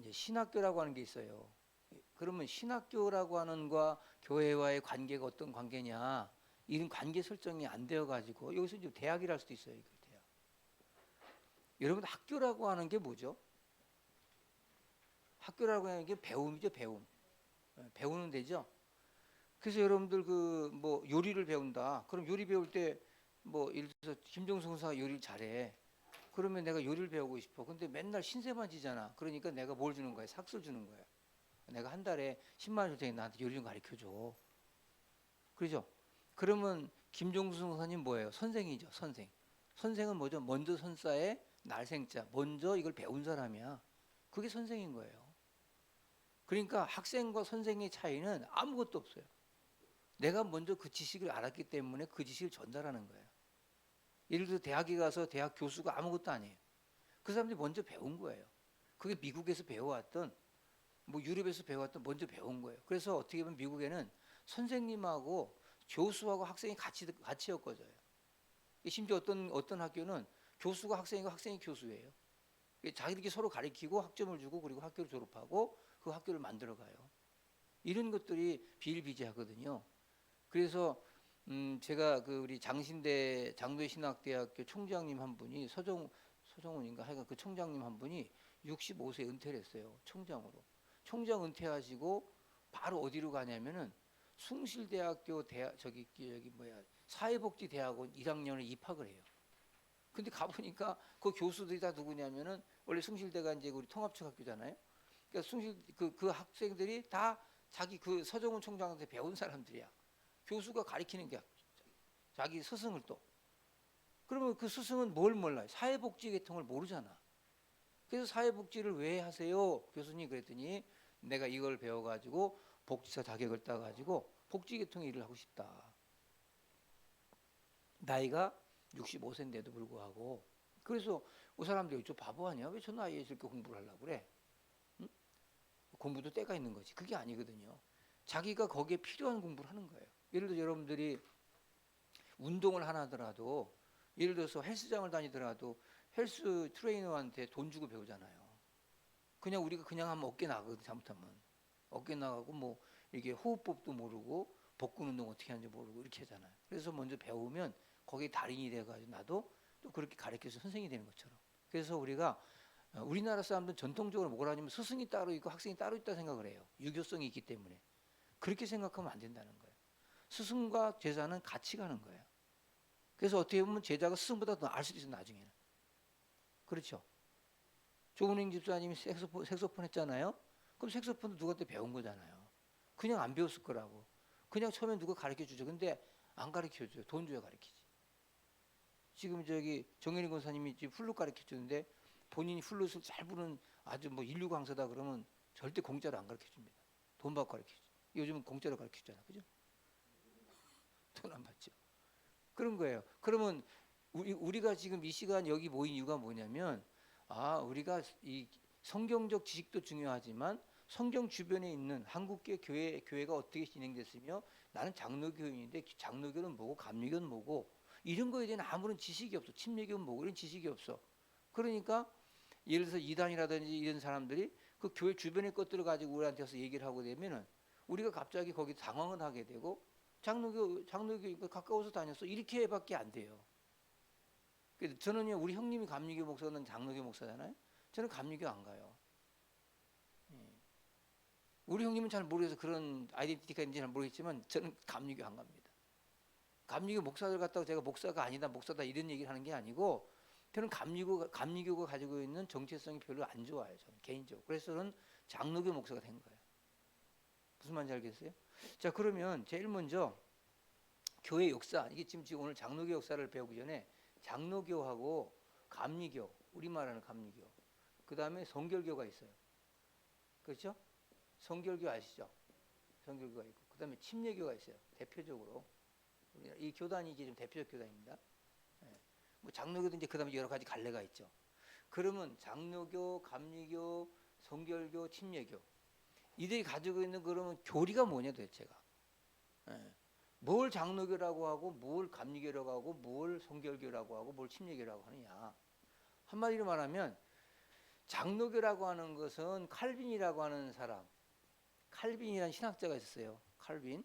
이제 신학교라고 하는 게 있어요. 그러면 신학교라고 하는 거와 교회와의 관계가 어떤 관계냐? 이런 관계 설정이 안 되어 가지고 여기서 이제 대학이랄 수도 있어요. 이거 대학. 여러분 학교라고 하는 게 뭐죠? 학교라고 하는 게 배움이죠, 배움. 배우는 데죠. 그래서 여러분들 그 뭐 요리를 배운다. 그럼 요리 배울 때 뭐 예를 들어서 김종수 선수가 요리를 잘해. 그러면 내가 요리를 배우고 싶어. 근데 맨날 신세만 지잖아. 그러니까 내가 뭘 주는 거야? 삭스를 주는 거야. 내가 한 달에 10만 원 줄 테니 나한테 요리 좀 가르쳐 줘. 그러죠? 그러면 김종수 선생님 뭐예요? 선생이죠, 선생. 선생은 뭐죠? 먼저 선사에 날생자. 먼저 이걸 배운 사람이야. 그게 선생인 거예요. 그러니까 학생과 선생의 차이는 아무것도 없어요. 내가 먼저 그 지식을 알았기 때문에 그 지식을 전달하는 거예요. 예를 들어 대학에 가서 대학 교수가 아무것도 아니에요. 그 사람들이 먼저 배운 거예요. 그게 미국에서 배워왔던 뭐 유럽에서 배워왔던 먼저 배운 거예요. 그래서 어떻게 보면 미국에는 선생님하고 교수하고 학생이 같이 엮어져요. 심지어 어떤 학교는 교수가 학생이고 학생이 교수예요. 자기들끼리 서로 가르치고 학점을 주고 그리고 학교를 졸업하고 그 학교를 만들어 가요. 이런 것들이 비일비재하거든요. 그래서 제가 그 우리 장신대 장로신학대학교 총장님 한 분이 서정훈인가 하여간 그 총장님 한 분이 65세 은퇴를 했어요. 총장으로. 총장 은퇴하시고 바로 어디로 가냐면은 숭실대학교 저기 뭐야 사회복지대학원 1학년에 입학을 해요. 근데 가보니까 그 교수들이 다 누구냐면은 원래 숭실대가 이제 우리 통합청학교잖아요. 그러니까 그 학생들이 다 자기 그 서정훈 총장한테 배운 사람들이야. 교수가 가리키는 게 자기 스승을 또. 그러면 그 스승은 뭘 몰라요? 사회복지 계통을 모르잖아. 그래서 사회복지를 왜 하세요? 교수님 그랬더니 내가 이걸 배워가지고 복지사 자격을 따가지고 복지 계통의 일을 하고 싶다. 나이가 65세인데도 불구하고. 그래서 그 사람들이 저 바보 아니야? 왜 저 나이에 저렇게 공부를 하려고 그래? 응? 공부도 때가 있는 거지. 그게 아니거든요. 자기가 거기에 필요한 공부를 하는 거예요. 예를 들어 여러분들이 운동을 하나 하더라도 예를 들어서 헬스장을 다니더라도 헬스 트레이너한테 돈 주고 배우잖아요. 그냥 우리가 그냥 하면 어깨 나가거든 잘못하면. 어깨 나가고 뭐 이게 호흡법도 모르고 복근 운동 어떻게 하는지 모르고 이렇게 하잖아요. 그래서 먼저 배우면 거기에 달인이 돼가지고 나도 또 그렇게 가르쳐서 선생이 되는 것처럼. 그래서 우리가 우리나라 사람들은 전통적으로 뭐라 하냐면 스승이 따로 있고 학생이 따로 있다 생각을 해요. 유교성이 있기 때문에. 그렇게 생각하면 안 된다는 거예요. 스승과 제자는 같이 가는 거예요. 그래서 어떻게 보면 제자가 스승보다 더 알 수도 있어요 나중에는. 그렇죠. 조은행 집사님이 색소폰 했잖아요. 그럼 색소폰도 누구한테 배운 거잖아요. 그냥 안 배웠을 거라고. 그냥 처음에 누가 가르쳐 주죠. 근데 안 가르쳐 줘요. 돈 줘야 가르치지. 지금 저기 정현희 권사님이 지금 플룻 가르쳐 주는데 본인이 플룻을 잘 부는 아주 뭐 인류 강사다 그러면 절대 공짜로 안 가르쳐 줍니다. 돈 받고 가르쳐 주죠. 요즘은 공짜로 가르쳐 주잖아. 그죠? 돈 안 받죠. 그런 거예요. 그러면 우리가 지금 이 시간 여기 모인 이유가 뭐냐면 우리가 이 성경적 지식도 중요하지만 성경 주변에 있는 한국계 교회가 어떻게 진행됐으며 나는 장로교인인데 장로교는 뭐고 감리교는 뭐고 이런 거에 대한 아무런 지식이 없어. 침례교는 뭐고 이런 지식이 없어. 그러니까 예를 들어서 이단이라든지 이런 사람들이 그 교회 주변의 것들을 가지고 우리한테 와서 얘기를 하고 되면은 우리가 갑자기 거기 당황을 하게 되고 장로교 가까워서 다녔어 이렇게 밖에 안 돼요. 저는요 우리 형님이 감리교 목사는 장로교 목사잖아요. 저는 감리교 안 가요. 우리 형님은 잘 모르겠어 그런 아이덴티티가 있는지 잘 모르겠지만 저는 감리교 안 갑니다. 감리교 목사들 같다고 제가 목사가 아니다 목사다 이런 얘기를 하는 게 아니고 저는 감리교가 가지고 있는 정체성이 별로 안 좋아요. 저는 개인적으로. 그래서 저는 장로교 목사가 된 거예요. 무슨 말인지 알겠어요? 자 그러면 제일 먼저 교회 역사 이게 지금 오늘 장로교 역사를 배우기 전에 장로교하고 감리교 우리말하는 감리교 그 다음에 성결교가 있어요. 그렇죠? 성결교 아시죠? 성결교가 있고 그 다음에 침례교가 있어요. 대표적으로 이 교단이 이제 좀 대표적 교단입니다. 네. 뭐 장로교도 이제 그 다음에 여러 가지 갈래가 있죠. 그러면 장로교, 감리교, 성결교, 침례교 이들이 가지고 있는 그러면 교리가 뭐냐 도대체가? 네. 뭘 장로교라고 하고 뭘 감리교라고 하고 뭘 성결교라고 하고 뭘 침례교라고 하느냐. 한마디로 말하면 장로교라고 하는 것은 칼빈이라고 하는 사람, 칼빈이라는 신학자가 있었어요. 칼빈.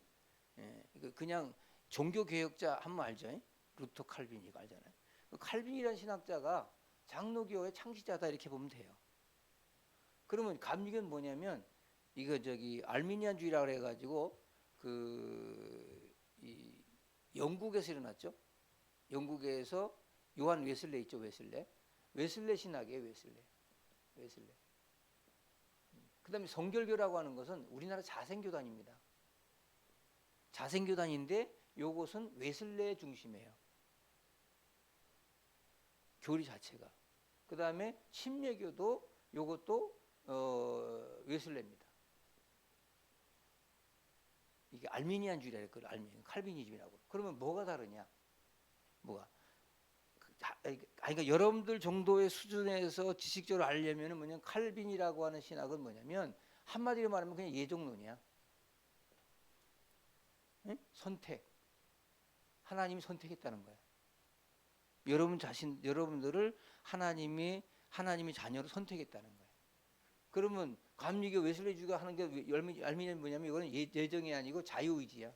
예, 그냥 종교 개혁자 한번 알죠? 루터 칼빈 이거 알잖아요. 칼빈이라는 신학자가 장로교의 창시자다 이렇게 보면 돼요. 그러면 감리교는 뭐냐면 이거 저기 알미니안주의라고 해가지고 이 영국에서 일어났죠. 영국에서 요한 웨슬레 있죠. 웨슬레 신학이에요. 웨슬레. 그다음에 성결교라고 하는 것은 우리나라 자생교단입니다. 자생교단인데 요것은 웨슬레 중심이에요. 교리 자체가. 그다음에 침례교도 요것도 웨슬레입니다. 이게 알미니안주의라 그럴 거예요. 칼비니즘이라고. 그러면 뭐가 다르냐? 뭐가? 그러니까 여러분들 정도의 수준에서 지식적으로 알려면은 뭐냐면 칼빈이라고 하는 신학은 뭐냐면 한마디로 말하면 그냥 예정론이야. 응? 선택. 하나님이 선택했다는 거야. 여러분들을 하나님이 자녀로 선택했다는 거야. 그러면 감리교 웨슬레주가 하는 게 알미니안 뭐냐면 이거는 예정이 아니고 자유의지야.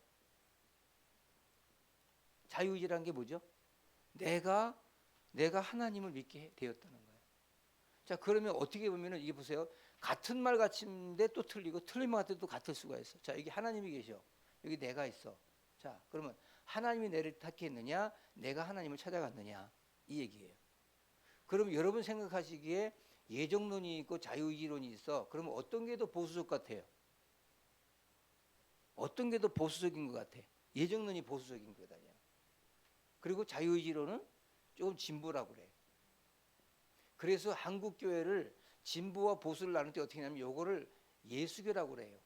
자유의지라는 게 뭐죠? 내가 하나님을 믿게 되었다는 거예요. 자, 그러면 어떻게 보면은 이게 보세요. 같은 말 같은데 또 틀리고 틀린 말 같은데 또 같을 수가 있어. 자, 여기 하나님이 계셔. 여기 내가 있어. 자, 그러면 하나님이 나를 택했느냐? 내가 하나님을 찾아갔느냐? 이 얘기예요. 그럼 여러분 생각하시기에 예정론이 있고 자유의지론이 있어. 그러면 어떤 게 더 보수적 같아요? 어떤 게 더 보수적인 것 같아? 예정론이 보수적인 것 아니야. 그리고 자유의지론은 조금 진보라고 그래. 그래서 한국 교회를 진보와 보수를 나눌 때 어떻게 하냐면 요거를 예수교라고 그래요.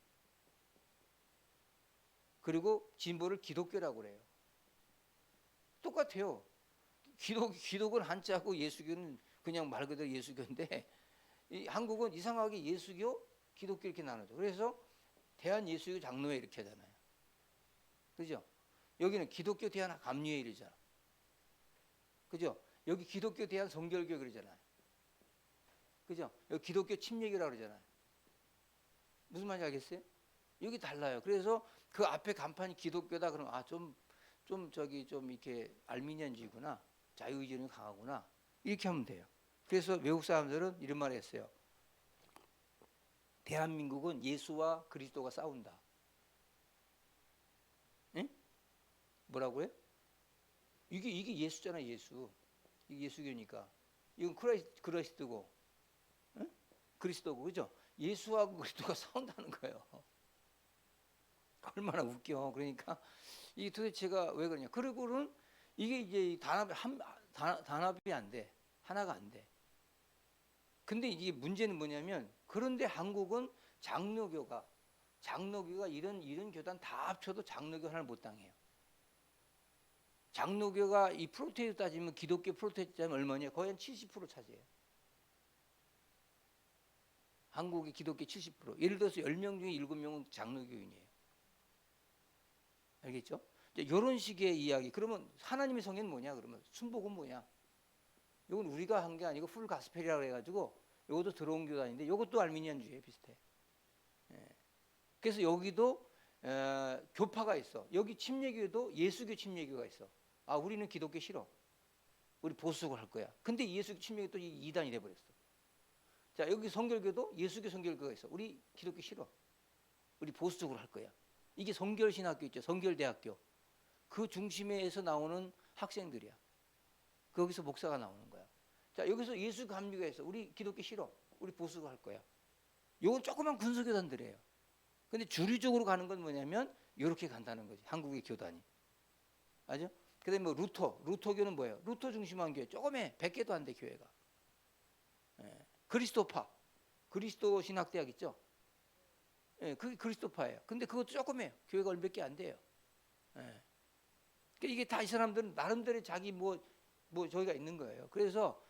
그리고 진보를 기독교라고 그래요. 똑같아요. 기독은 한자고 예수교는 그냥 말 그대로 예수교인데 이 한국은 이상하게 예수교, 기독교 이렇게 나누죠. 그래서 대한예수교 장로회 이렇게 하잖아요. 그죠? 여기는 기독교 대한 감리회 이러잖아. 그죠? 여기 기독교 대한 성결교 그러잖아요. 그죠? 여기 기독교 침례교라고 그러잖아요. 무슨 말인지 알겠어요? 여기 달라요. 그래서 그 앞에 간판이 기독교다 그러면 좀 이렇게 알미니안주의구나. 자유의지는 강하구나. 이렇게 하면 돼요. 그래서 외국 사람들은 이런 말을 했어요. 대한민국은 예수와 그리스도가 싸운다. 응? 뭐라고요? 이게 예수잖아, 예수. 이게 예수교니까. 이건 그리스도고, 응? 그리스도고, 그죠? 예수하고 그리스도가 싸운다는 거예요. 얼마나 웃겨. 그러니까 이게 도대체가 왜 그러냐? 그리고는 이게 이제 단합이 안 돼. 하나가 안 돼. 근데 이게 문제는 뭐냐면 그런데 한국은 장로교가 이런 교단 다 합쳐도 장로교 하나를 못 당해요. 장로교가 이 프로테스탄트 따지면 기독교 프로테스탄트 따지면 얼마냐? 거의 한 70% 차지해요. 한국의 기독교 70%. 예를 들어서 10명 중에 7명은 장로교인이에요. 알겠죠? 이런 식의 이야기. 그러면 하나님의 성애는 뭐냐? 그러면 순복은 뭐냐? 이건 우리가 한 게 아니고 풀 가스펠이라고 해가지고 이것도 들어온 교단인데 이것도 알미니안주의에 비슷해. 예. 그래서 여기도 교파가 있어. 여기 침례교도 예수교 침례교가 있어. 아, 우리는 기독교 싫어. 우리 보수적으로 할 거야. 근데 예수교 침례교 또 이단이 돼버렸어. 자, 여기 성결교도 예수교 성결교가 있어. 우리 기독교 싫어. 우리 보수적으로 할 거야. 이게 성결신학교 있죠. 성결대학교. 그 중심에서 나오는 학생들이야. 거기서 목사가 나오는 거야. 자, 여기서 예수 감리가 있어. 우리 기독교 싫어. 우리 보수가 할 거야. 요건 조그만 군소교단들이에요. 근데 주류적으로 가는 건 뭐냐면 이렇게 간다는 거지. 한국의 교단이. 알죠? 그다음에 뭐 루터교는 뭐예요? 루터 중심한 교회. 조금해. 100개도 안 돼, 교회가. 예. 그리스도파. 그리스도 신학대학 있죠? 예, 그게 그리스도파예요. 근데 그것도 조금해요. 교회가 몇 개 안 돼요. 예. 그러니까 이게 다 이 사람들은 나름대로 자기 저희가 있는 거예요. 그래서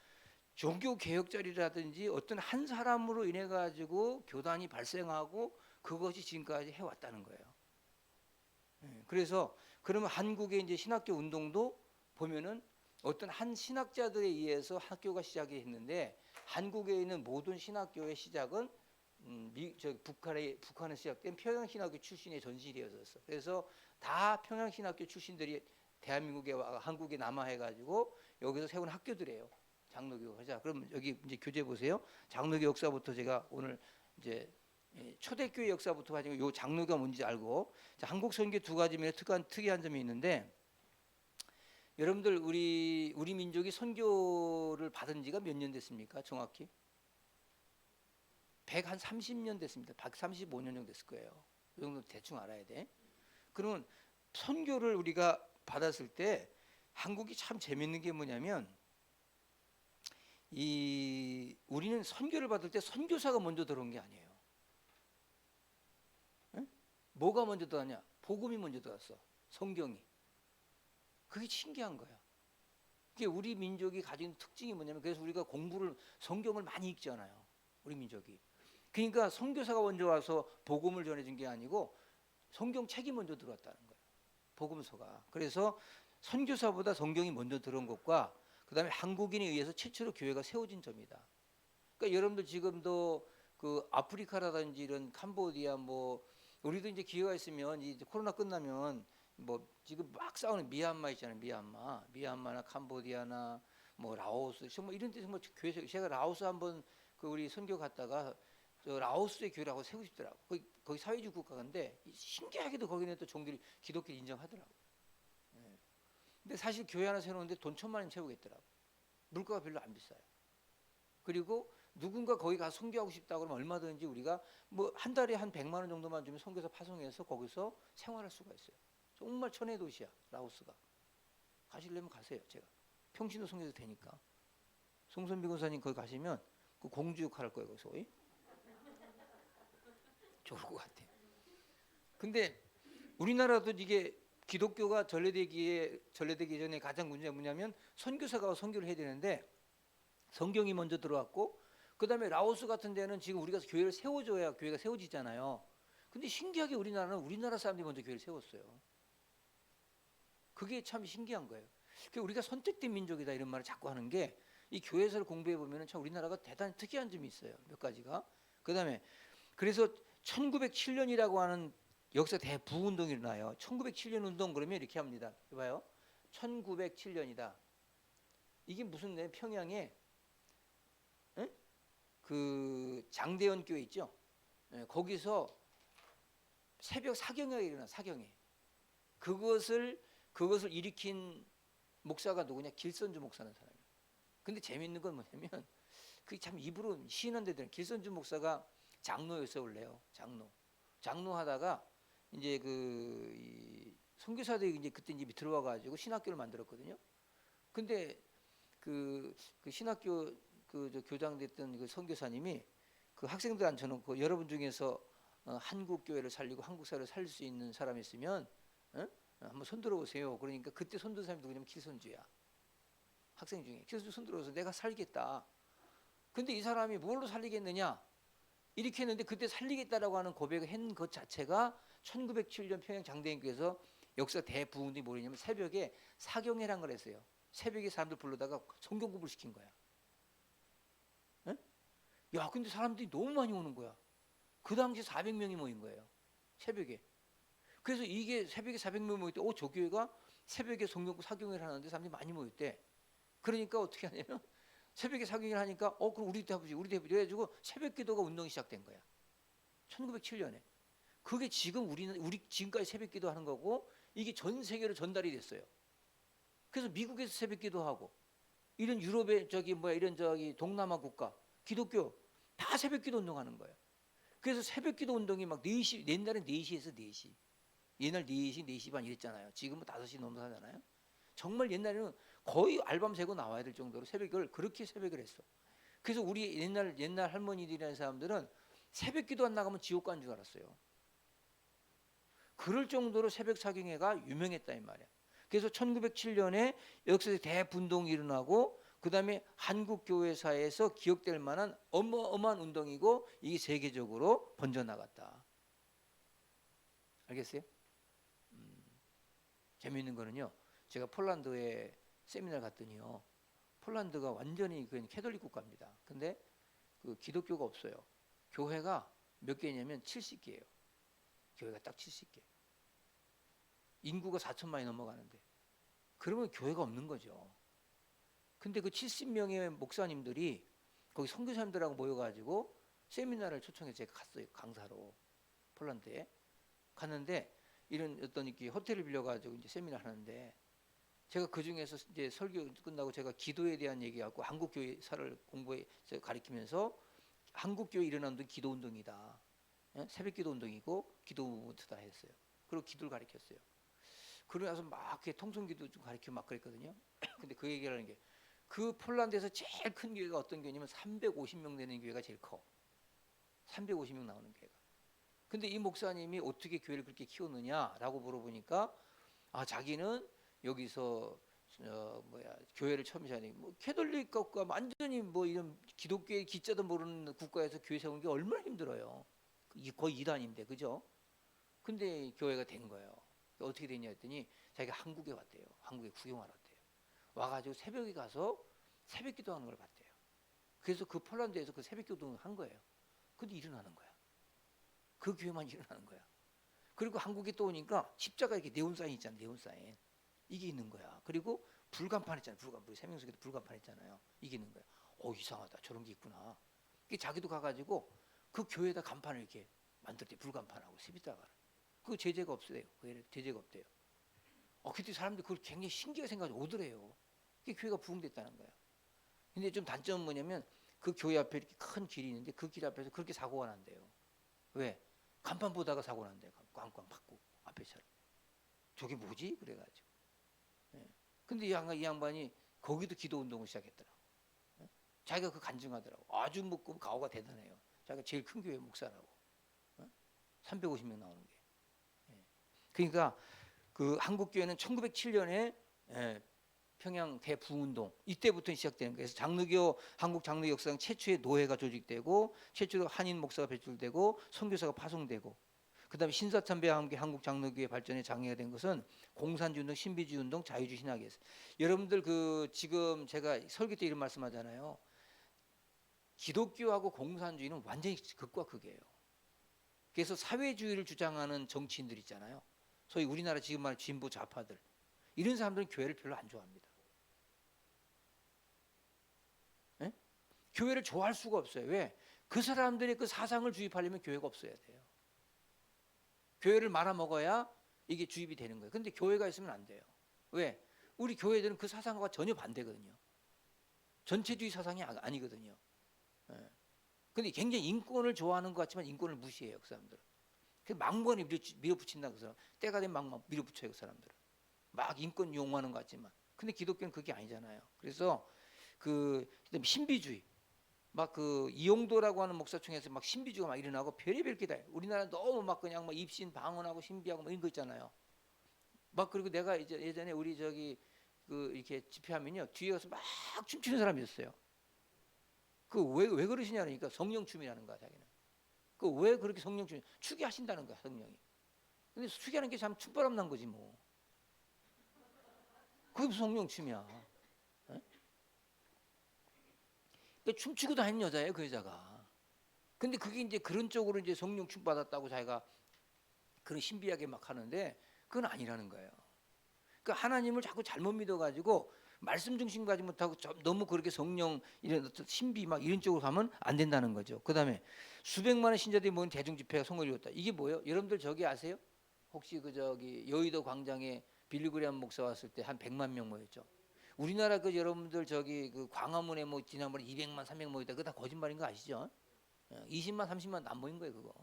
종교 개혁자리라든지 어떤 한 사람으로 인해 가지고 교단이 발생하고 그것이 지금까지 해왔다는 거예요. 그래서 그러면 한국의 이제 신학교 운동도 보면은 어떤 한 신학자들에 의해서 학교가 시작이 했는데 한국에 있는 모든 신학교의 시작은 북한에 시작된 평양신학교 출신의 전실이었어. 그래서 다 평양신학교 출신들이 대한민국에 와 한국에 남아해가지고 여기서 세운 학교들이에요. 장로교. 자, 그럼 여기 이제 교재 보세요. 장로교 역사부터 제가 오늘 이제 초대교회 역사부터 가지고 요 장로교가 뭔지 알고, 자, 한국 선교 두 가지 면에 특이한 점이 있는데, 여러분들 우리 민족이 선교를 받은 지가 몇 년 됐습니까? 정확히 130년 됐습니다. 135년 정도 됐을 거예요. 이 정도 대충 알아야 돼. 그러면 선교를 우리가 받았을 때 한국이 참 재밌는 게 뭐냐면, 우리는 선교를 받을 때 선교사가 먼저 들어온 게 아니에요. 응? 뭐가 먼저 들어왔냐? 복음이 먼저 들어왔어. 성경이. 그게 신기한 거야. 그게 우리 민족이 가진 특징이 뭐냐면, 그래서 우리가 성경을 많이 읽잖아요. 우리 민족이. 그러니까 선교사가 먼저 와서 복음을 전해준 게 아니고 성경책이 먼저 들어왔다는 거예요. 복음서가. 그래서 선교사보다 성경이 먼저 들어온 것과 그다음에 한국인에 의해서 최초로 교회가 세워진 점이다. 그러니까 여러분들 지금도 그 아프리카라든지 이런 캄보디아 뭐 우리도 이제 기회가 있으면 이제 코로나 끝나면 뭐 지금 막 싸우는 미얀마 있잖아요. 미얀마나 캄보디아나 뭐 라오스 정말 이런 데 정말 교회 제가 라오스 한번 그 우리 선교 갔다가 저 라오스의 교회라고 세우고 싶더라고. 거기 사회주의 국가인데 신기하게도 거기는 또 종들이 기독교 인정하더라고. 예. 근데 사실 교회 하나 세우는데 돈 1,000만 원 채우겠더라고. 물가가 별로 안 비싸요. 그리고 누군가 거기 가서 선교하고 싶다 그러면 얼마든지 우리가 뭐 한 달에 한 100만 원 정도만 주면 선교사 파송해서 거기서 생활할 수가 있어요. 정말 천혜 도시야 라오스가. 가시려면 가세요. 제가 평신도 선교사 되니까. 송선비 권사님 거기 가시면 그 공주 역할 할 거예요. 거기서. 좋을 것 같아요. 근데 우리나라도 이게 기독교가 전래되기 전에 가장 문제가 뭐냐면 선교사가 선교를 해야 되는데 성경이 먼저 들어왔고 그 다음에 라오스 같은 데는 지금 우리가 교회를 세워줘야 교회가 세워지잖아요. 근데 신기하게 우리나라는 우리나라 사람들이 먼저 교회를 세웠어요. 그게 참 신기한 거예요. 우리가 선택된 민족이다 이런 말을 자꾸 하는 게 이 교회사를 공부해 보면 참 우리나라가 대단히 특이한 점이 있어요. 몇 가지가. 그 다음에 그래서 1907년이라고 하는 역사 대부운동이 일어나요. 1907년 운동 그러면 이렇게 합니다. 봐요. 1907년이다. 이게 무슨 내 평양에 그 장대현 교회 있죠. 거기서 새벽 사경회가 일어나. 사경회. 그것을 일으킨 목사가 누구냐? 길선주 목사라는 사람이에요. 근데 재밌는 건 뭐냐면 그 참 입으로 시인한 데들은 길선주 목사가 장로였어요. 원래요. 장로 하다가 이제 그 선교사들이 이제 그때 이제 들어와 가지고 신학교를 만들었거든요. 근데 그 신학교 저 교장 됐던 그 선교사님이 그 학생들 앉혀놓고 여러분 중에서 한국 교회를 살리고 한국 사회를 살릴 수 있는 사람이 있으면 한번 손 들어보세요. 그러니까 그때 손 든 사람이 누구냐면 길선주야. 학생 중에 길선주 손 들어서 내가 살리겠다. 근데 이 사람이 뭘로 살리겠느냐? 이렇게 했는데 그때 살리겠다라고 하는 고백을 한 것 자체가 1907년 평양 장대인교에서 역사 대부흥이 뭐냐면 새벽에 사경회란 걸 했어요. 새벽에 사람들 불러다가 성경 공부를 시킨 거야. 에? 야, 근데 사람들이 너무 많이 오는 거야. 그 당시 400명이 모인 거예요. 새벽에. 그래서 이게 새벽에 400명이 모일 때, 저 교회가 새벽에 성경 사경회를 하는데 사람들이 많이 모였대. 그러니까 어떻게 하냐면 새벽에 사경회를 하니까 그럼 우리도 해보지 해가지고 새벽 기도가 운동이 시작된 거야. 1907년에. 그게 지금 우리 지금까지 새벽 기도하는 거고 이게 전 세계로 전달이 됐어요. 그래서 미국에서 새벽 기도하고 이런 유럽의 이런 동남아 국가 기독교 다 새벽 기도 운동하는 거예요. 그래서 새벽 기도 운동이 막 4시, 옛날에 4시에서 4시. 옛날 4시, 4시 반 이랬잖아요. 지금은 5시 넘어서 하잖아요. 정말 옛날에는 거의 알밤 새고 나와야 될 정도로 그렇게 새벽을 했어. 그래서 우리 옛날 할머니들이라는 사람들은 새벽 기도 안 나가면 지옥 간 줄 알았어요. 그럴 정도로 새벽 사경회가 유명했다 이 말이야. 그래서 1907년에 역사의 대분동이 일어나고 그 다음에 한국 교회사에서 기억될 만한 어마어마한 운동이고 이게 세계적으로 번져나갔다. 알겠어요? 재미있는 거는요. 제가 폴란드에 세미나를 갔더니요. 폴란드가 완전히 그냥 캐톨릭 국가입니다. 근데 그 기독교가 없어요. 교회가 몇 개냐면 70개예요. 교회가 딱 70개. 인구가 4천만이 넘어가는데 그러면 교회가 없는 거죠. 근데 그 70명의 목사님들이 거기 선교사님들하고 모여가지고 세미나를 초청해서 제가 갔어요. 강사로 폴란드에 갔는데 이런 어떤 이렇게 호텔을 빌려가지고 이제 세미나를 하는데 제가 그 중에서 이제 설교 끝나고 제가 기도에 대한 얘기하고 한국 교회사를 공부해 가리키면서 한국 교회 일어난 운동 기도 운동이다. 예? 새벽 기도 운동이고 기도 무브먼트다 했어요. 그리고 기도를 가리켰어요. 그러고 나서 막 통성 기도 좀 가리키고 막 그랬거든요. 근데 그 얘기를 하는 게 그 폴란드에서 제일 큰 교회가 어떤 교회냐면 350명 되는 교회가 제일 커. 350명 나오는 교회가. 근데 이 목사님이 어떻게 교회를 그렇게 키웠느냐라고 물어보니까 자기는 여기서 교회를 처음 시작하니 뭐 캐톨릭 국가 완전히 뭐 이런 기독교의 기자도 모르는 국가에서 교회 세우는 게 얼마나 힘들어요. 거의 이단인데 그죠? 근데 교회가 된 거예요. 어떻게 됐냐 했더니 자기가 한국에 왔대요. 한국에 구경하러 왔대요. 와가지고 새벽에 가서 새벽 기도하는 걸 봤대요. 그래서 그 폴란드에서 그 새벽 기도를 한 거예요. 근데 일어나는 거야. 그 교회만 일어나는 거야. 그리고 한국에 또 오니까 십자가 이렇게 네온 사인 있잖아요. 네온 사인. 이게 있는 거야. 그리고 불간판 있잖아요. 불간판. 우리 세명석에도 불간판 있잖아요. 이게 있는 거야. 이상하다. 저런 게 있구나. 자기도 가가지고 그 교회에다 간판을 이렇게 만들었대요. 불간판하고 십자가를. 그 제재가 없어요. 그 제재가 없대요. 그때 사람들이 그걸 굉장히 신기하게 생각하고 오더래요. 그게 교회가 부흥됐다는 거야. 근데 좀 단점은 뭐냐면 그 교회 앞에 이렇게 큰 길이 있는데 그 길 앞에서 그렇게 사고가 난대요. 왜? 간판 보다가 사고 난대요. 꽝꽝 받고 앞에 차를. 저게 뭐지? 그래가지고. 예. 근데 이 양반이 거기도 기도 운동을 시작했더라고. 예? 자기가 그 간증하더라고. 아주 뭐 가오가 대단해요. 자기가 제일 큰 교회 목사라고. 350명 나오는 게. 예. 그러니까 그 한국 교회는 1907년에 평양 대부흥운동 이때부터 시작되는 거예요. 그래서 장로교 한국 장로교 역사상 최초의 노회가 조직되고 최초로 한인 목사가 배출되고 선교사가 파송되고 그다음에 신사참배와 함께 한국 장로교의 발전에 장애가 된 것은 공산주의 운동, 신비주의 운동, 자유주의 신학이었어요. 여러분들 그 지금 제가 설교 때 이런 말씀하잖아요. 기독교하고 공산주의는 완전히 극과 극이에요. 그래서 사회주의를 주장하는 정치인들 있잖아요. 소위 우리나라 지금 말 진보 좌파들 이런 사람들은 교회를 별로 안 좋아합니다. 네? 교회를 좋아할 수가 없어요. 왜? 그 사람들의 그 사상을 주입하려면 교회가 없어야 돼요. 교회를 말아먹어야 이게 주입이 되는 거예요. 근데 교회가 있으면 안 돼요. 왜? 우리 교회들은 그 사상과 전혀 반대거든요. 전체주의 사상이 아니거든요. 네. 근데 굉장히 인권을 좋아하는 것 같지만 인권을 무시해요. 그 사람들은. 막무가내 밀어붙인다 그 사람. 때가 되면 막 밀어붙여요. 그 사람들은. 막 인권 용어하는 것 같지만. 근데 기독교는 그게 아니잖아요. 그래서 그 신비주의. 막 그 이용도라고 하는 목사총회에서 막 신비주의가 막 일어나고 별의별 게 다. 우리나라 너무 막 그냥 막 입신 방언하고 신비하고 뭐 이런 거 있잖아요. 막 그리고 내가 이제 예전에 우리 저기 그 이렇게 집회하면요 뒤에 가서 막 춤추는 사람이 있었어요. 그 왜 그러시냐 그러니까 성령 춤이라는 거야 자기는. 그 왜 그렇게 성령 춤 추게 하신다는 거야 성령이. 근데 추게 하는 게 참 춤바람 난 거지 뭐. 그게 무슨 성령 춤이야. 그러니까 춤추고 다니는 여자예요 그 여자가. 근데 그게 이제 그런 쪽으로 이제 성령 춤 받았다고 자기가 그런 신비하게 막 하는데 그건 아니라는 거예요. 그러니까 하나님을 자꾸 잘못 믿어가지고 말씀 중심 가지 못하고 너무 그렇게 성령 이런 어떤 신비 막 이런 쪽으로 가면 안 된다는 거죠. 그다음에 수백만의 신자들이 모인 대중 집회가 성을 이뤘다. 이게 뭐예요? 여러분들 저기 아세요? 혹시 그 저기 여의도 광장에 빌리그레암 목사 왔을 때 한 100만 명 모였죠. 우리나라 그 여러분들 저기 그 광화문에 뭐 지난번에 200만 300만 모였다. 그거 다 거짓말인 거 아시죠? 20만 30만 안 모인 거예요 그거.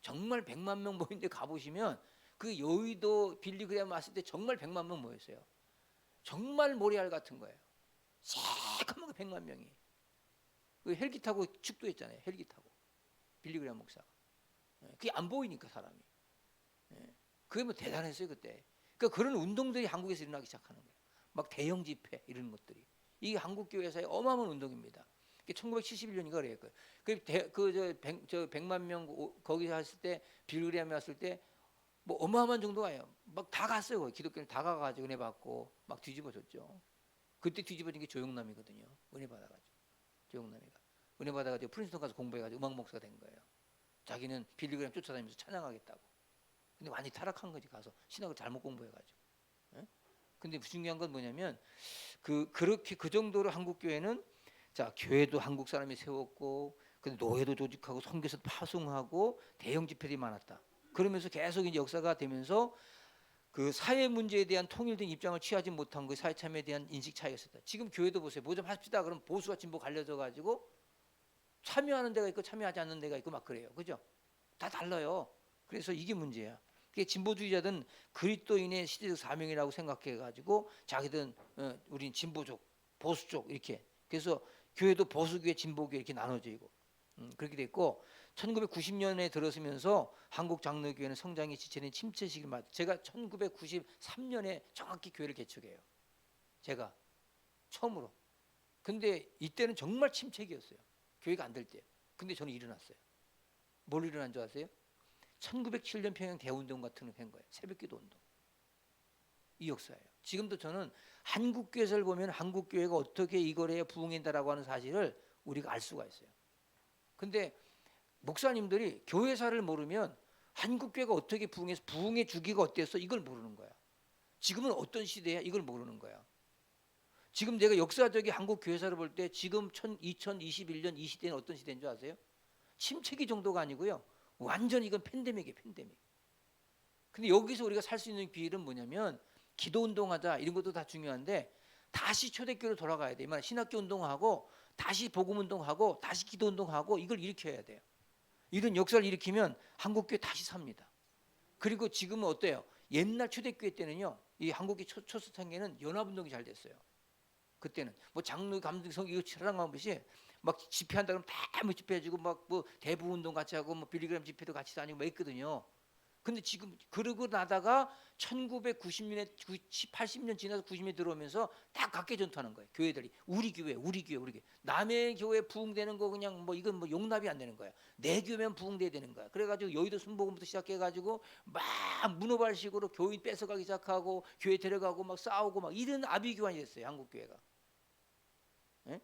정말 100만 명 모인데 가보시면 그 여의도 빌리그레암 왔을 때 정말 100만 명 모였어요. 정말 모래알 같은 거예요. 새까맣게 100만 명이. 그 헬기 타고 축도했잖아요. 헬기 타고 빌리그레암 목사가. 그게 안 보이니까 사람이. 그게 뭐 대단했어요 그때. 그러니까 그런 운동들이 한국에서 일어나기 시작하는 거예요. 막 대형 집회 이런 것들이. 이게 한국 교회사의 어마어마한 운동입니다. 1971년인가 그래요. 저 100만 명 거기 갔을 때 빌리그레암에 왔을 때 뭐 어마어마한 정도가요. 막 다 갔어요. 기독교는 다 가가지고 은혜 받고 막 뒤집어졌죠. 그때 뒤집어진 게 조영남이거든요. 은혜 받아가지고. 조영남이가 은혜 받아가지고 프린스턴 가서 공부해가지고 음악 목사가 된 거예요. 자기는 빌리그램 쫓아다니면서 찬양하겠다고. 근데 완전히 타락한 거지. 가서 신학을 잘못 공부해가지고. 예? 근데 중요한 건 뭐냐면 그렇게 그 정도로 한국 교회는 자 교회도 한국 사람이 세웠고 근데 노예도 조직하고 선교사도 파송하고 대형 집회들이 많았다. 그러면서 계속 이제 역사가 되면서 그 사회 문제에 대한 통일된 입장을 취하지 못한 그 사회 참여에 대한 인식 차이가 있었다. 지금 교회도 보세요. 뭐 좀 합시다. 그럼 보수와 진보 갈려져 가지고 참여하는 데가 있고 참여하지 않는 데가 있고 막 그래요. 그죠? 다 달라요. 그래서 이게 문제야. 그게 진보주의자든 그리스도인의 시대적 사명이라고 생각해 가지고 자기들은 우린 진보적, 보수적 이렇게. 그래서 교회도 보수교회, 진보교회 이렇게 나눠져 있고 그렇게 됐고 1990년에 들어서면서 한국 장로교회는 성장의 지체는 침체 시기를 맞. 제가 1993년에 정확히 교회를 개척해요. 제가 처음으로. 근데 이때는 정말 침체기였어요. 교회가 안 될 때. 근데 저는 일어났어요. 뭘 일어난 줄 아세요? 1907년 평양 대운동 같은 거 한 거예요. 새벽기도 운동. 이 역사예요. 지금도 저는 한국교회를 보면 한국교회가 어떻게 이걸 해야 부흥한다라고 하는 사실을 우리가 알 수가 있어요. 근데 목사님들이 교회사를 모르면 한국교회가 어떻게 부흥해서 부흥의 주기가 어땠어? 이걸 모르는 거야. 지금은 어떤 시대야? 이걸 모르는 거야. 지금 내가 역사적인 한국 교회사를 볼 때 지금 2021년 이 시대는 어떤 시대인 줄 아세요? 침체기 정도가 아니고요. 완전히 이건 팬데믹이에요. 팬데믹. 근데 여기서 우리가 살 수 있는 비일은 뭐냐면 기도운동하자 이런 것도 다 중요한데 다시 초대교회로 돌아가야 돼요. 신학교 운동하고 다시 복음운동하고 다시 기도운동하고 이걸 일으켜야 돼요. 이런 역사를 일으키면 한국교회 다시 삽니다. 그리고 지금은 어때요? 옛날 초대교회 때는요. 이 한국의 초스탄계는 연합운동이 잘 됐어요. 그때는 뭐 장로 감독성 이거 철랑한 것이 막 집회한다 그러면 다 뭐 집회해주고 막 뭐 대부운동 같이 하고 뭐 빌리그램 집회도 같이 다니고 막 있거든요. 근데 지금 그러고 나다가 1990년에 80년 지나서 90년에 들어오면서 다 각계 전투하는 거예요. 교회들이 우리 교회. 남의 교회 부흥되는 거 그냥 뭐 이건 뭐 용납이 안 되는 거야. 내 교회면 부흥돼야 되는 거야. 그래가지고 여의도 순복음부터 시작해가지고 막 문어발식으로 교인 뺏어가기 시작하고 교회 데려가고 막 싸우고 막 이런 아비규환이 됐어요. 한국 교회가. 예?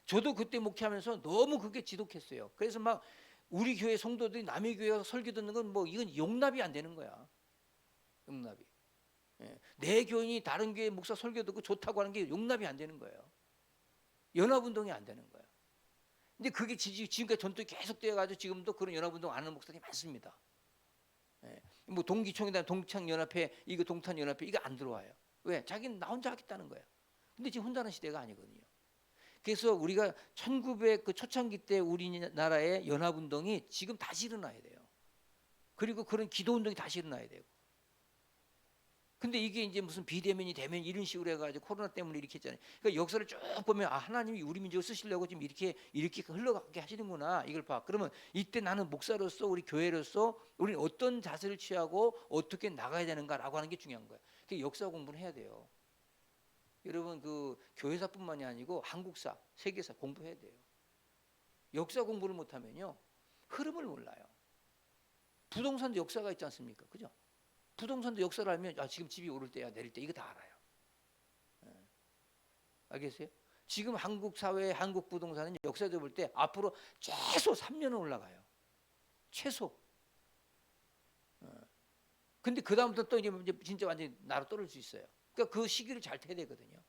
저도 그때 목회하면서 너무 그게 지독했어요. 그래서 막 우리 교회 성도들이 남의 교회 가서 설교 듣는 건 뭐 이건 용납이 안 되는 거야. 용납이. 예. 내 교인이 다른 교회 목사 설교 듣고 좋다고 하는 게 용납이 안 되는 거예요. 연합운동이 안 되는 거예요. 근데 그게 지금까지 전투가 계속되어 가지고 지금도 그런 연합운동 안 하는 목사들이 많습니다. 예. 뭐 동기총이나 동창연합회 이거 동탄연합회 이거 안 들어와요. 왜? 자기는 나 혼자 하겠다는 거야. 근데 지금 혼자 하는 시대가 아니거든요. 그래서 우리가 1900 그 초창기 때 우리나라의 연합운동이 지금 다시 일어나야 돼요. 그리고 그런 기도운동이 다시 일어나야 되고. 근데 이게 이제 무슨 비대면이 대면 이런 식으로 해가지고 코로나 때문에 이렇게 했잖아요. 그러니까 역사를 쭉 보면 아 하나님이 우리 민족을 쓰시려고 지금 이렇게 흘러가게 하시는구나 이걸 봐. 그러면 이때 나는 목사로서 우리 교회로서 우리는 어떤 자세를 취하고 어떻게 나가야 되는가라고 하는 게 중요한 거예요. 그 역사 공부를 해야 돼요. 여러분 그 교회사뿐만이 아니고 한국사, 세계사 공부해야 돼요. 역사 공부를 못하면요 흐름을 몰라요. 부동산도 역사가 있지 않습니까? 그죠? 부동산도 역사를 알면 아 지금 집이 오를 때야 내릴 때 이거 다 알아요. 네. 알겠어요? 지금 한국 사회, 한국 부동산은 역사적으로 볼 때 앞으로 최소 3년은 올라가요. 최소. 근데 그 다음부터 또 이제 진짜 완전히 나로 떨어질 수 있어요. 그러니까 그 시기를 잘 타야 되거든요.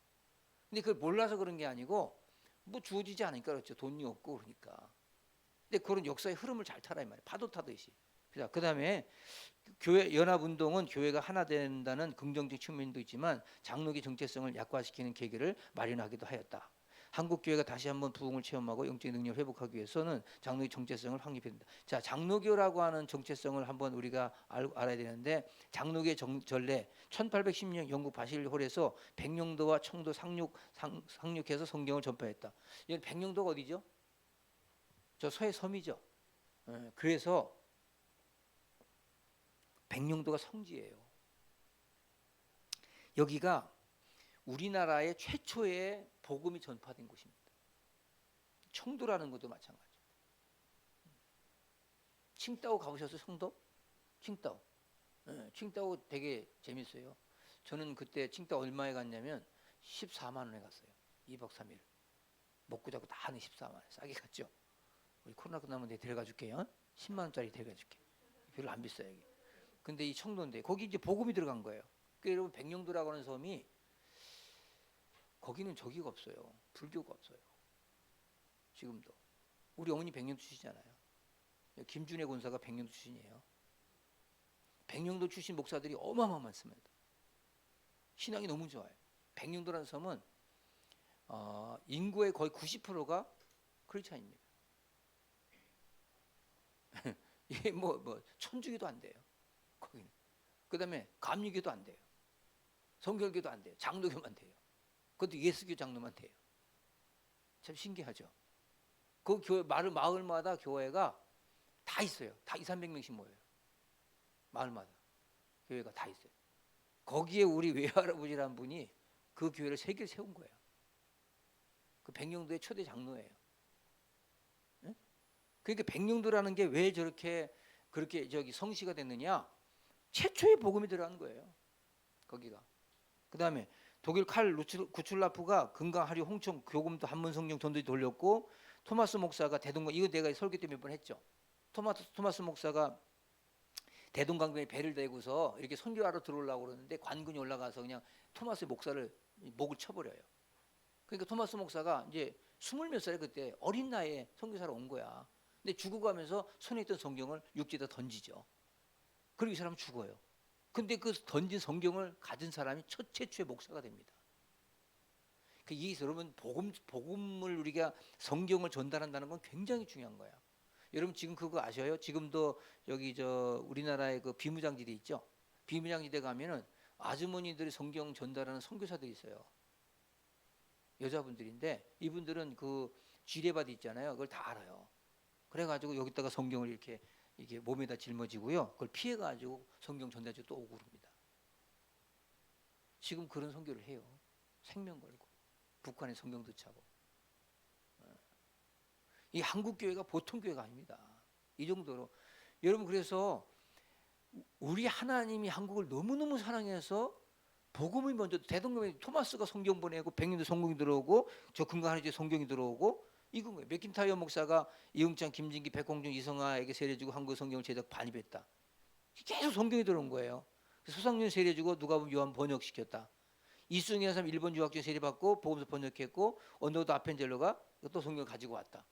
근데 그걸 몰라서 그런 게 아니고 뭐 주어지지 않으니까 그렇죠. 돈이 없고 그러니까. 근데 그런 역사의 흐름을 잘 타라 이 말이에요. 파도 타듯이. 그 다음에 교회 연합운동은 교회가 하나 된다는 긍정적 측면도 있지만 장로교 정체성을 약화시키는 계기를 마련하기도 하였다. 한국 교회가 다시 한번 부흥을 체험하고 영적 능력을 회복하기 위해서는 장로교 정체성을 확립해야 된다. 자, 장로교라고 하는 정체성을 한번 우리가 알아야 되는데 장로교의 전례 1810년 영국 바실홀에서 백령도와 청도 상륙해서 성경을 전파했다. 이 백령도가 어디죠? 저 서해 섬이죠. 그래서 백령도가 성지예요. 여기가 우리나라의 최초의 복음이 전파된 곳입니다. 청도라는 것도 마찬가지. 칭다오 가보셨어요? 청도? 칭다오. 칭다오 되게 재밌어요. 저는 그때 칭다오 얼마에 갔냐면 14만 원에 갔어요. 2박 3일. 먹고 자고 다 하는 14만 원. 싸게 갔죠. 우리 코로나 끝나면 내가 데려가 줄게요. 10만 원짜리 데려가 줄게. 별로 안 비싸요. 여기. 근데 이 청도인데 거기 이제 복음이 들어간 거예요. 그 여러분 백령도라고 하는 섬이 거기는 저기가 없어요. 불교가 없어요. 지금도. 우리 어머니 백령도 출신이잖아요. 김준혜 권사가 백령도 출신이에요. 백령도 출신 목사들이 어마어마했습니다. 신앙이 너무 좋아요. 백령도라는 섬은 인구의 거의 90%가 크리스찬입니다. 이게 뭐 천주교도 안 돼요. 거기는. 그다음에 감리교도 안 돼요. 성결교도 안 돼요. 장로교만 돼요. 그것도 예수교 장로만 돼요. 참 신기하죠. 그 교회 마을마다 교회가 다 있어요. 다 200~300명씩 모여요. 마을마다 교회가 다 있어요. 거기에 우리 외할아버지라는 분이 그 교회를 3개를 세운 거예요. 그 백령도의 초대 장로예요. 네? 그러니까 백령도라는 게 왜 그렇게 성시가 됐느냐? 최초의 복음이 들어간 거예요. 거기가. 그다음에 독일 칼 구출라프가 금강 하류 홍청 교금도 한문 성경 전도지 돌렸고, 토마스 목사가 대동강, 이거 내가 설교 때 몇 번 했죠. 토마스 목사가 대동강변에 배를 대고서 이렇게 선교하러 들어오려고 그러는데 관군이 올라가서 그냥 토마스 목사를 목을 쳐버려요. 그러니까 토마스 목사가 이제 20몇 살에 그때 어린 나이에 선교사로 온 거야. 근데 죽어가면서 손에 있던 성경을 육지에다 던지죠. 그리고 이 사람은 죽어요. 근데 그 던진 성경을 가진 사람이 최초의 목사가 됩니다. 이게 여러분 복음을 우리가 성경을 전달한다는 건 굉장히 중요한 거야. 여러분 지금 그거 아셔요? 지금도 여기 우리나라의 그 비무장지대 있죠? 비무장지대 가면은 아주머니들이 성경 전달하는 선교사들이 있어요. 여자분들인데 이분들은 그 지뢰바디 있잖아요. 그걸 다 알아요. 그래가지고 여기다가 성경을 이렇게 몸에다 짊어지고요. 그걸 피해가지고 성경 전달지 또 오고 그럽니다. 지금 그런 선교를 해요. 생명 걸고 북한의 성경도 차고. 이 한국 교회가 보통 교회가 아닙니다. 이 정도로 여러분, 그래서 우리 하나님이 한국을 너무너무 사랑해서 복음이 먼저, 대동강에 토마스가 성경 보내고 백년도 성경이 들어오고 저 금강하늘에 성경이 들어오고 이건 거예요. 맥킨타이어 목사가 이응찬, 김진기, 백홍준, 이성아에게 세례주고 한국 성경을 제작 반입했다. 계속 성경이 들어온 거예요. 소상윤 세례주고 누가 보면 요한 번역시켰다. 이승이라는 사람 일본 유학생 세례받고 복음서 번역했고, 언더우드 아펜젤러가 또 성경을 가지고 왔다.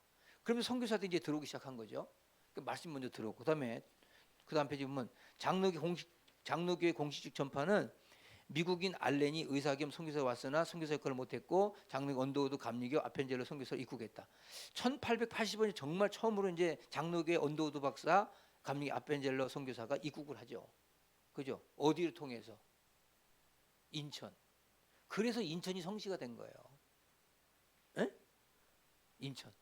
그러면 선교사들이 이제 들어오기 시작한 거죠. 그 말씀 먼저 들어오고, 그다음에 그 다음 페이지 보면 장로교의 공식적 전파는 미국인 알렌이 의사 겸 선교사가 왔으나 선교사 역할을 못했고, 장로교 언더우드 감리교 아펜젤러 선교사를 입국했다. 1880년에 정말 처음으로 이제 장로교의 언더우드 박사, 감리교 아펜젤러 선교사가 입국을 하죠. 그죠? 어디를 통해서? 인천. 그래서 인천이 성시가 된 거예요. 에? 인천.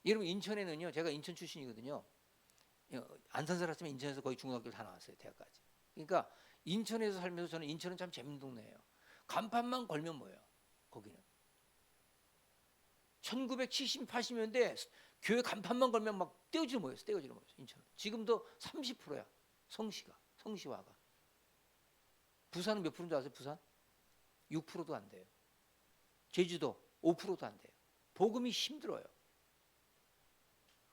여러분 인천에는요, 제가 인천 출신이거든요. 안산 살았으면 인천에서 거의 중고등학교를 다 나왔어요. 대학까지. 그러니까 인천에서 살면서 저는 인천은 참 재밌는 동네예요. 간판만 걸면 뭐예요? 거기는 1970, 80년대 교회 간판만 걸면 막 떼어지러 모였어요. 인천은 지금도 30%야. 성시화가. 부산은 몇 프로인지 아세요? 부산 6%도 안 돼요. 제주도 5%도 안 돼요. 복음이 힘들어요.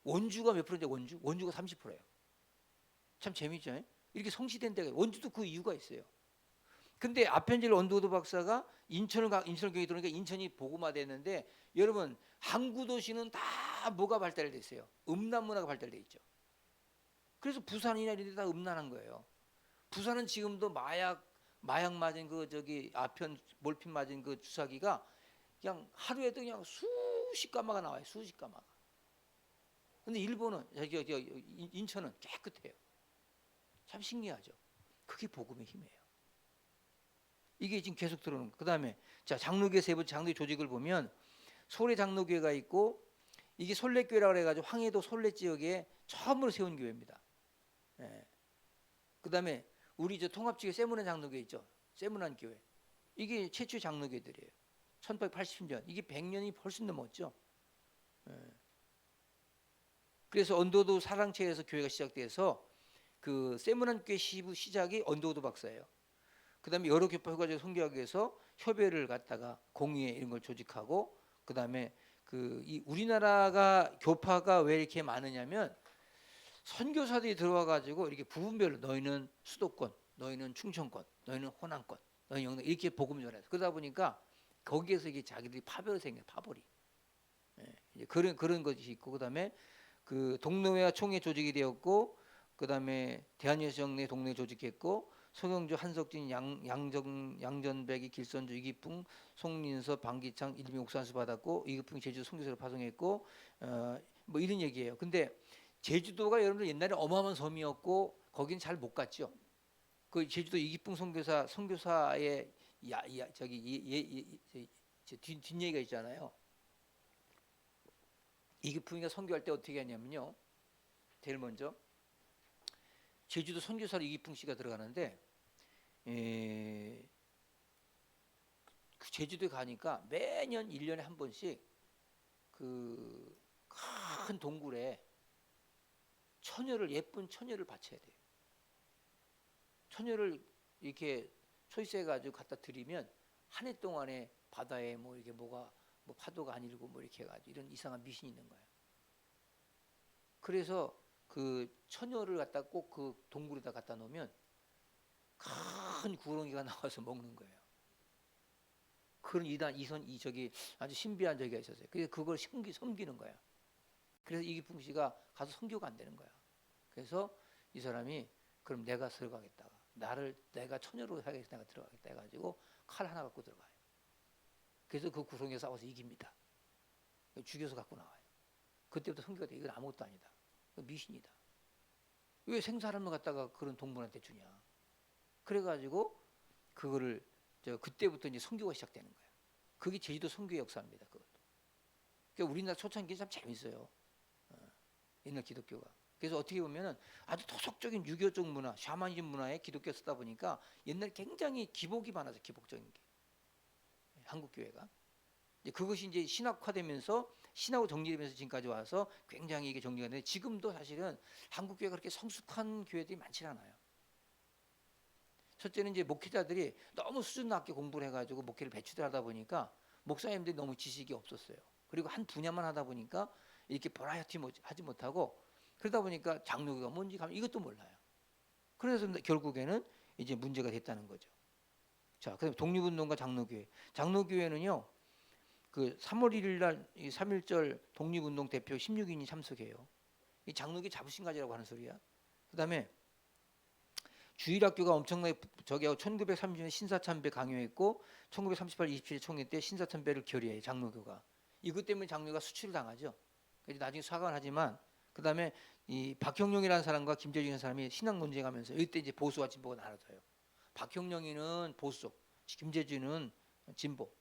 원주가 몇 프로인지? 원주가 30%예요. 참 재밌죠? 이렇게 성시된 데가, 원주도 그 이유가 있어요. 근데 아펜젤러 언더우드 박사가 인천교회 들어오니까 인천이 복음화됐는데, 여러분 항구 도시는 다 뭐가 발달돼 있어요? 음란 문화가 발달돼 있죠. 그래서 부산이나 이런 데 다 음란한 거예요. 부산은 지금도 마약 맞은 몰핀 맞은 그 주사기가 그냥 하루에도 그냥 수십 가마가 나와요. 수십 가마가. 근데 일본은 인천은 깨끗해요. 참 신기하죠. 그게 복음의 힘이에요. 이게 지금 계속 들어오는 거. 그다음에 자, 장로교회 세부 장로교 조직을 보면 소래 장로교회가 있고, 이게 솔레교회라고 해가지고 황해도 솔레 지역에 처음으로 세운 교회입니다. 예. 그다음에 우리 통합지교 세문안 장로교회 있죠. 세문안 교회. 이게 최초의 장로교회들이에요. 1880년. 이게 100년이 훨씬 넘었죠. 예. 그래서 언더우드 사랑채에서 교회가 시작돼서 그 세문안 교회 시작이 언더우드 박사예요. 그다음에 여러 교파 효과적으로 선교하기 위해서 협회를 갖다가 공의회 이런 걸 조직하고, 그다음에 이 우리나라가 교파가 왜 이렇게 많으냐면 선교사들이 들어와 가지고 이렇게 부분별로 너희는 수도권, 너희는 충청권, 너희는 호남권, 너희는 영남 이렇게 복음을 전해서 그러다 보니까 거기에서 이게 자기들이 파벌이 생겨 파벌이. 예, 이제 그런 것이 있고, 그다음에 동노회와 총회 조직이 되었고, 그다음에 대한예수정례 동네 조직했고, 서경주, 한석진, 양전백이, 길선주, 이기풍, 송민서, 방기창, 일미 옥산수 받았고, 이기풍 제주도 선교사로 파송했고, 뭐 이런 얘기예요. 근데 제주도가 여러분들 옛날에 어마어마한 섬이었고 거긴 잘 못 갔죠. 그 제주도 이기풍 선교사의 뒷얘기가 있잖아요. 이기풍이가 선교할 때 어떻게 하냐면요. 제일 먼저 제주도 선교사로 이기풍 씨가 들어가는데, 그 제주도에 가니까 매년 1년에 한 번씩 그 큰 동굴에 예쁜 처녀를 바쳐야 돼요. 처녀를 이렇게 초이스해 가지고 갖다 드리면 한 해 동안에 바다에 뭐 이렇게 뭐 파도가 안 일고 뭐 이렇게 해가지고 이런 이상한 미신이 있는 거예요. 그래서 그 처녀를 갖다 꼭 그 동굴에다 갖다 놓으면 큰 구렁이가 나와서 먹는 거예요. 그런 저기 아주 신비한 저기가 있었어요. 그래서 그걸 섬기는 거야. 그래서 이기풍 씨가 가서 선교가 안 되는 거야. 그래서 이 사람이 그럼 내가 들어가겠다. 내가 처녀로 하겠다. 내가 들어가겠다 해가지고 칼 하나 갖고 들어가요. 그래서 그 구렁이에 싸워서 이깁니다. 죽여서 갖고 나와요. 그때부터 선교가 돼. 이건 아무것도 아니다. 미신이다. 왜 생사람을 갖다가 그런 동물한테 주냐. 그래가지고 그거를 그때부터 이제 선교가 시작되는 거예요. 그게 제주도 선교의 역사입니다. 그것도. 그러니까 우리나라 초창기 참 재밌어요. 옛날 기독교가. 그래서 어떻게 보면은 아주 토속적인 유교적 문화, 샤머니즘 문화에 기독교가 쓰다 보니까 옛날에 굉장히 기복이 많아서 기복적인 게 한국 교회가. 그것이 이제 신학화되면서 신하고 정리되면서 지금까지 와서 굉장히 이게 정리가 되는데, 지금도 사실은 한국 교회가 그렇게 성숙한 교회들이 많지 않아요. 첫째는 이제 목회자들이 너무 수준 낮게 공부를 해가지고 목회를 배출하다 보니까 목사님들이 너무 지식이 없었어요. 그리고 한 분야만 하다 보니까 이렇게 버라이어티 하지 못하고, 그러다 보니까 장로교가 뭔지 이것도 몰라요. 그래서 결국에는 이제 문제가 됐다는 거죠. 자, 그다음에 독립운동가 장로교회. 장로교회는요, 그 3월 1일 날 3.1절 독립운동 대표 16인이 참석해요. 이 장로교 자부심 가지라고 하는 소리야. 그다음에 주일학교가 엄청나게 저기하고 1930년 신사참배 강요했고 1938 27 총회 때 신사참배를 결의해요. 장로교가. 이것 때문에 장로교가 수치를 당하죠. 그래서 나중에 사과를 하지만, 그다음에 이 박형룡이라는 사람과 김재준이라는 사람이 신학 논쟁하면서 이때 이제 보수와 진보가 나눠져요. 박형룡이는 보수, 김재준은 진보.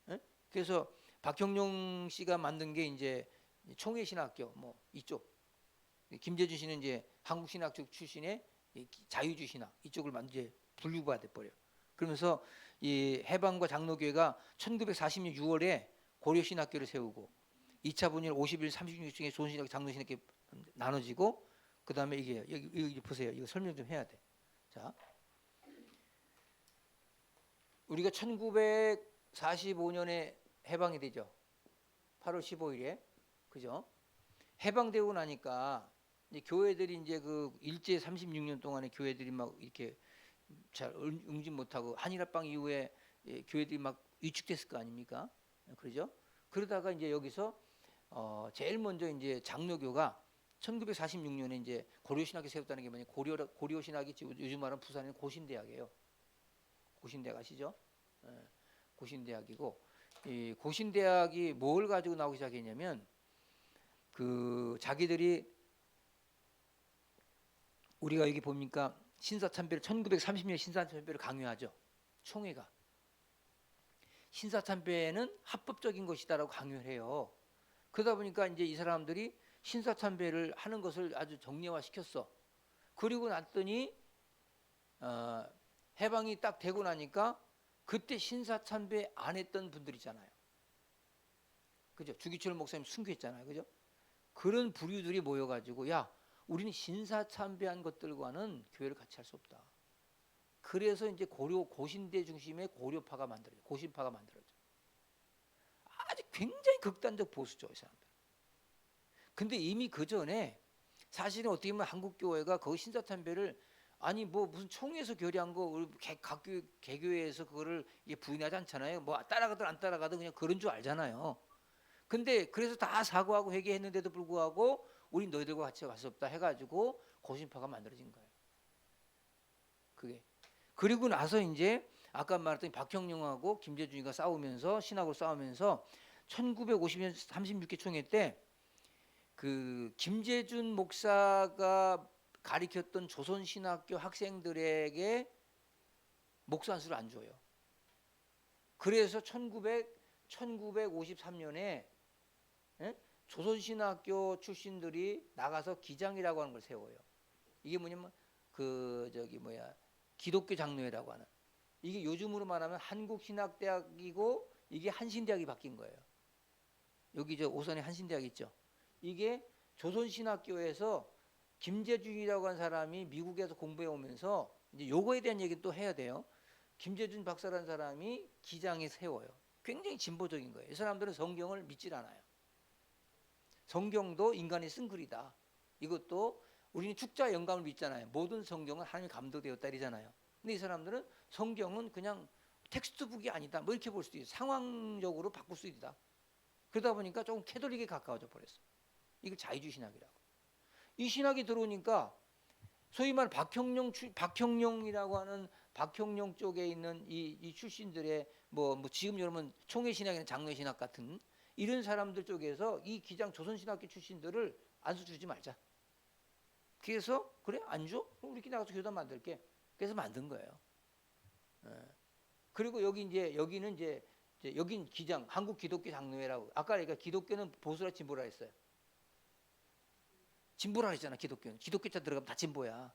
예? 그래서 박형룡 씨가 만든 게 이제 총회신학교 뭐 이쪽, 김재준 씨는 이제 한국신학 쪽 출신의 자유주의신학 이쪽을 이제 분류가 돼 버려. 그러면서 이 해방과 장로교회가 1940년 6월에 고려신학교를 세우고 2차 분열 50일 36 중에 조선신학, 장로신학 이렇게 나눠지고, 그 다음에 이게 여기 보세요. 이거 설명 좀 해야 돼. 자, 우리가 1945년에 해방이 되죠. 8월 15일에, 그죠? 해방되고 나니까 이제 교회들이 이제 그 일제 36년 동안에 교회들이 막 이렇게 잘 응집 못하고 한일합방 이후에 교회들이 막 위축됐을 거 아닙니까? 그러죠? 그러다가 이제 여기서 제일 먼저 이제 장로교가 1946년에 이제 고려신학교 세웠다는 게 뭐냐, 고려신학이 요즘 말하는 부산의 고신대학이에요. 고신대학 아시죠? 고신대학이고, 이 고신대학이 뭘 가지고 나오기 시작했냐면 그 자기들이, 우리가 여기 보니까 신사참배를 1930년 신사참배를 강요하죠. 총회가 신사참배는 합법적인 것이다라고 강요를 해요. 그러다 보니까 이제 이 사람들이 신사참배를 하는 것을 아주 정례화시켰어. 그리고 났더니 해방이 딱 되고 나니까 그때 신사참배 안 했던 분들 있잖아요. 그죠? 주기철 목사님 순교했잖아요. 그죠? 그런 부류들이 모여가지고, 야, 우리는 신사참배한 것들과는 교회를 같이 할 수 없다. 그래서 이제 고신대 중심의 고려파가 만들어져. 고신파가 만들어져. 아주 굉장히 극단적 보수죠, 이 사람들. 근데 이미 그 전에 사실은 어떻게 보면 한국 교회가 그 신사참배를 아니 뭐 무슨 총회에서 결의한 거 각 개교회에서 그거를 부인하지 않잖아요. 뭐 따라가든 안 따라가든 그냥 그런 줄 알잖아요. 근데 그래서 다 사과하고 회개했는데도 불구하고 우리 너희들과 같이 갈 수 없다 해가지고 고신파가 만들어진 거예요. 그게. 그리고 나서 이제 아까 말했던 박형룡하고 김재준이가 싸우면서 신학으로 싸우면서 1950년 36개 총회 때 그 김재준 목사가 가리켰던 조선신학교 학생들에게 목사 안수를 안 줘요. 그래서 1953년에 조선신학교 출신들이 나가서 기장이라고 하는 걸 세워요. 이게 뭐냐면 기독교 장로회라고 하는, 이게 요즘으로 말하면 한국신학대학이고 이게 한신대학이 바뀐 거예요. 여기 저 오선에 한신대학 있죠. 이게 조선신학교에서 김재준이라고 하는 사람이 미국에서 공부해 오면서 이제 요거에 대한 얘기 또 해야 돼요. 김재준 박사라는 사람이 기장에 세워요. 굉장히 진보적인 거예요. 이 사람들은 성경을 믿질 않아요. 성경도 인간이 쓴 글이다. 이것도 우리는 축자 영감을 믿잖아요. 모든 성경은 하나님이 감도되었다 이러잖아요. 근데 이 사람들은 성경은 그냥 텍스트북이 아니다. 뭐 이렇게 볼 수도 있어요. 상황적으로 바꿀 수도 있다. 그러다 보니까 조금 캐톨릭에 가까워져 버렸어. 이걸 자유주의 신학이라고. 이 신학이 들어오니까 소위 말 박형룡이라고 하는 박형룡 쪽에 있는 이 출신들의 뭐 지금 여러분 총회 신학이나 장로회 신학 같은 이런 사람들 쪽에서 이 기장 조선신학교 출신들을 안수 주지 말자. 그래서 그래 안 줘? 그럼 우리끼리 나가서 교단 만들게. 그래서 만든 거예요. 그리고 여기는 이제 여긴 기장 한국 기독교 장로회라고. 아까 그러니까 기독교는 보수라 진보라 했어요. 진보라 했잖아. 기독교자 들어가면 다 진보야.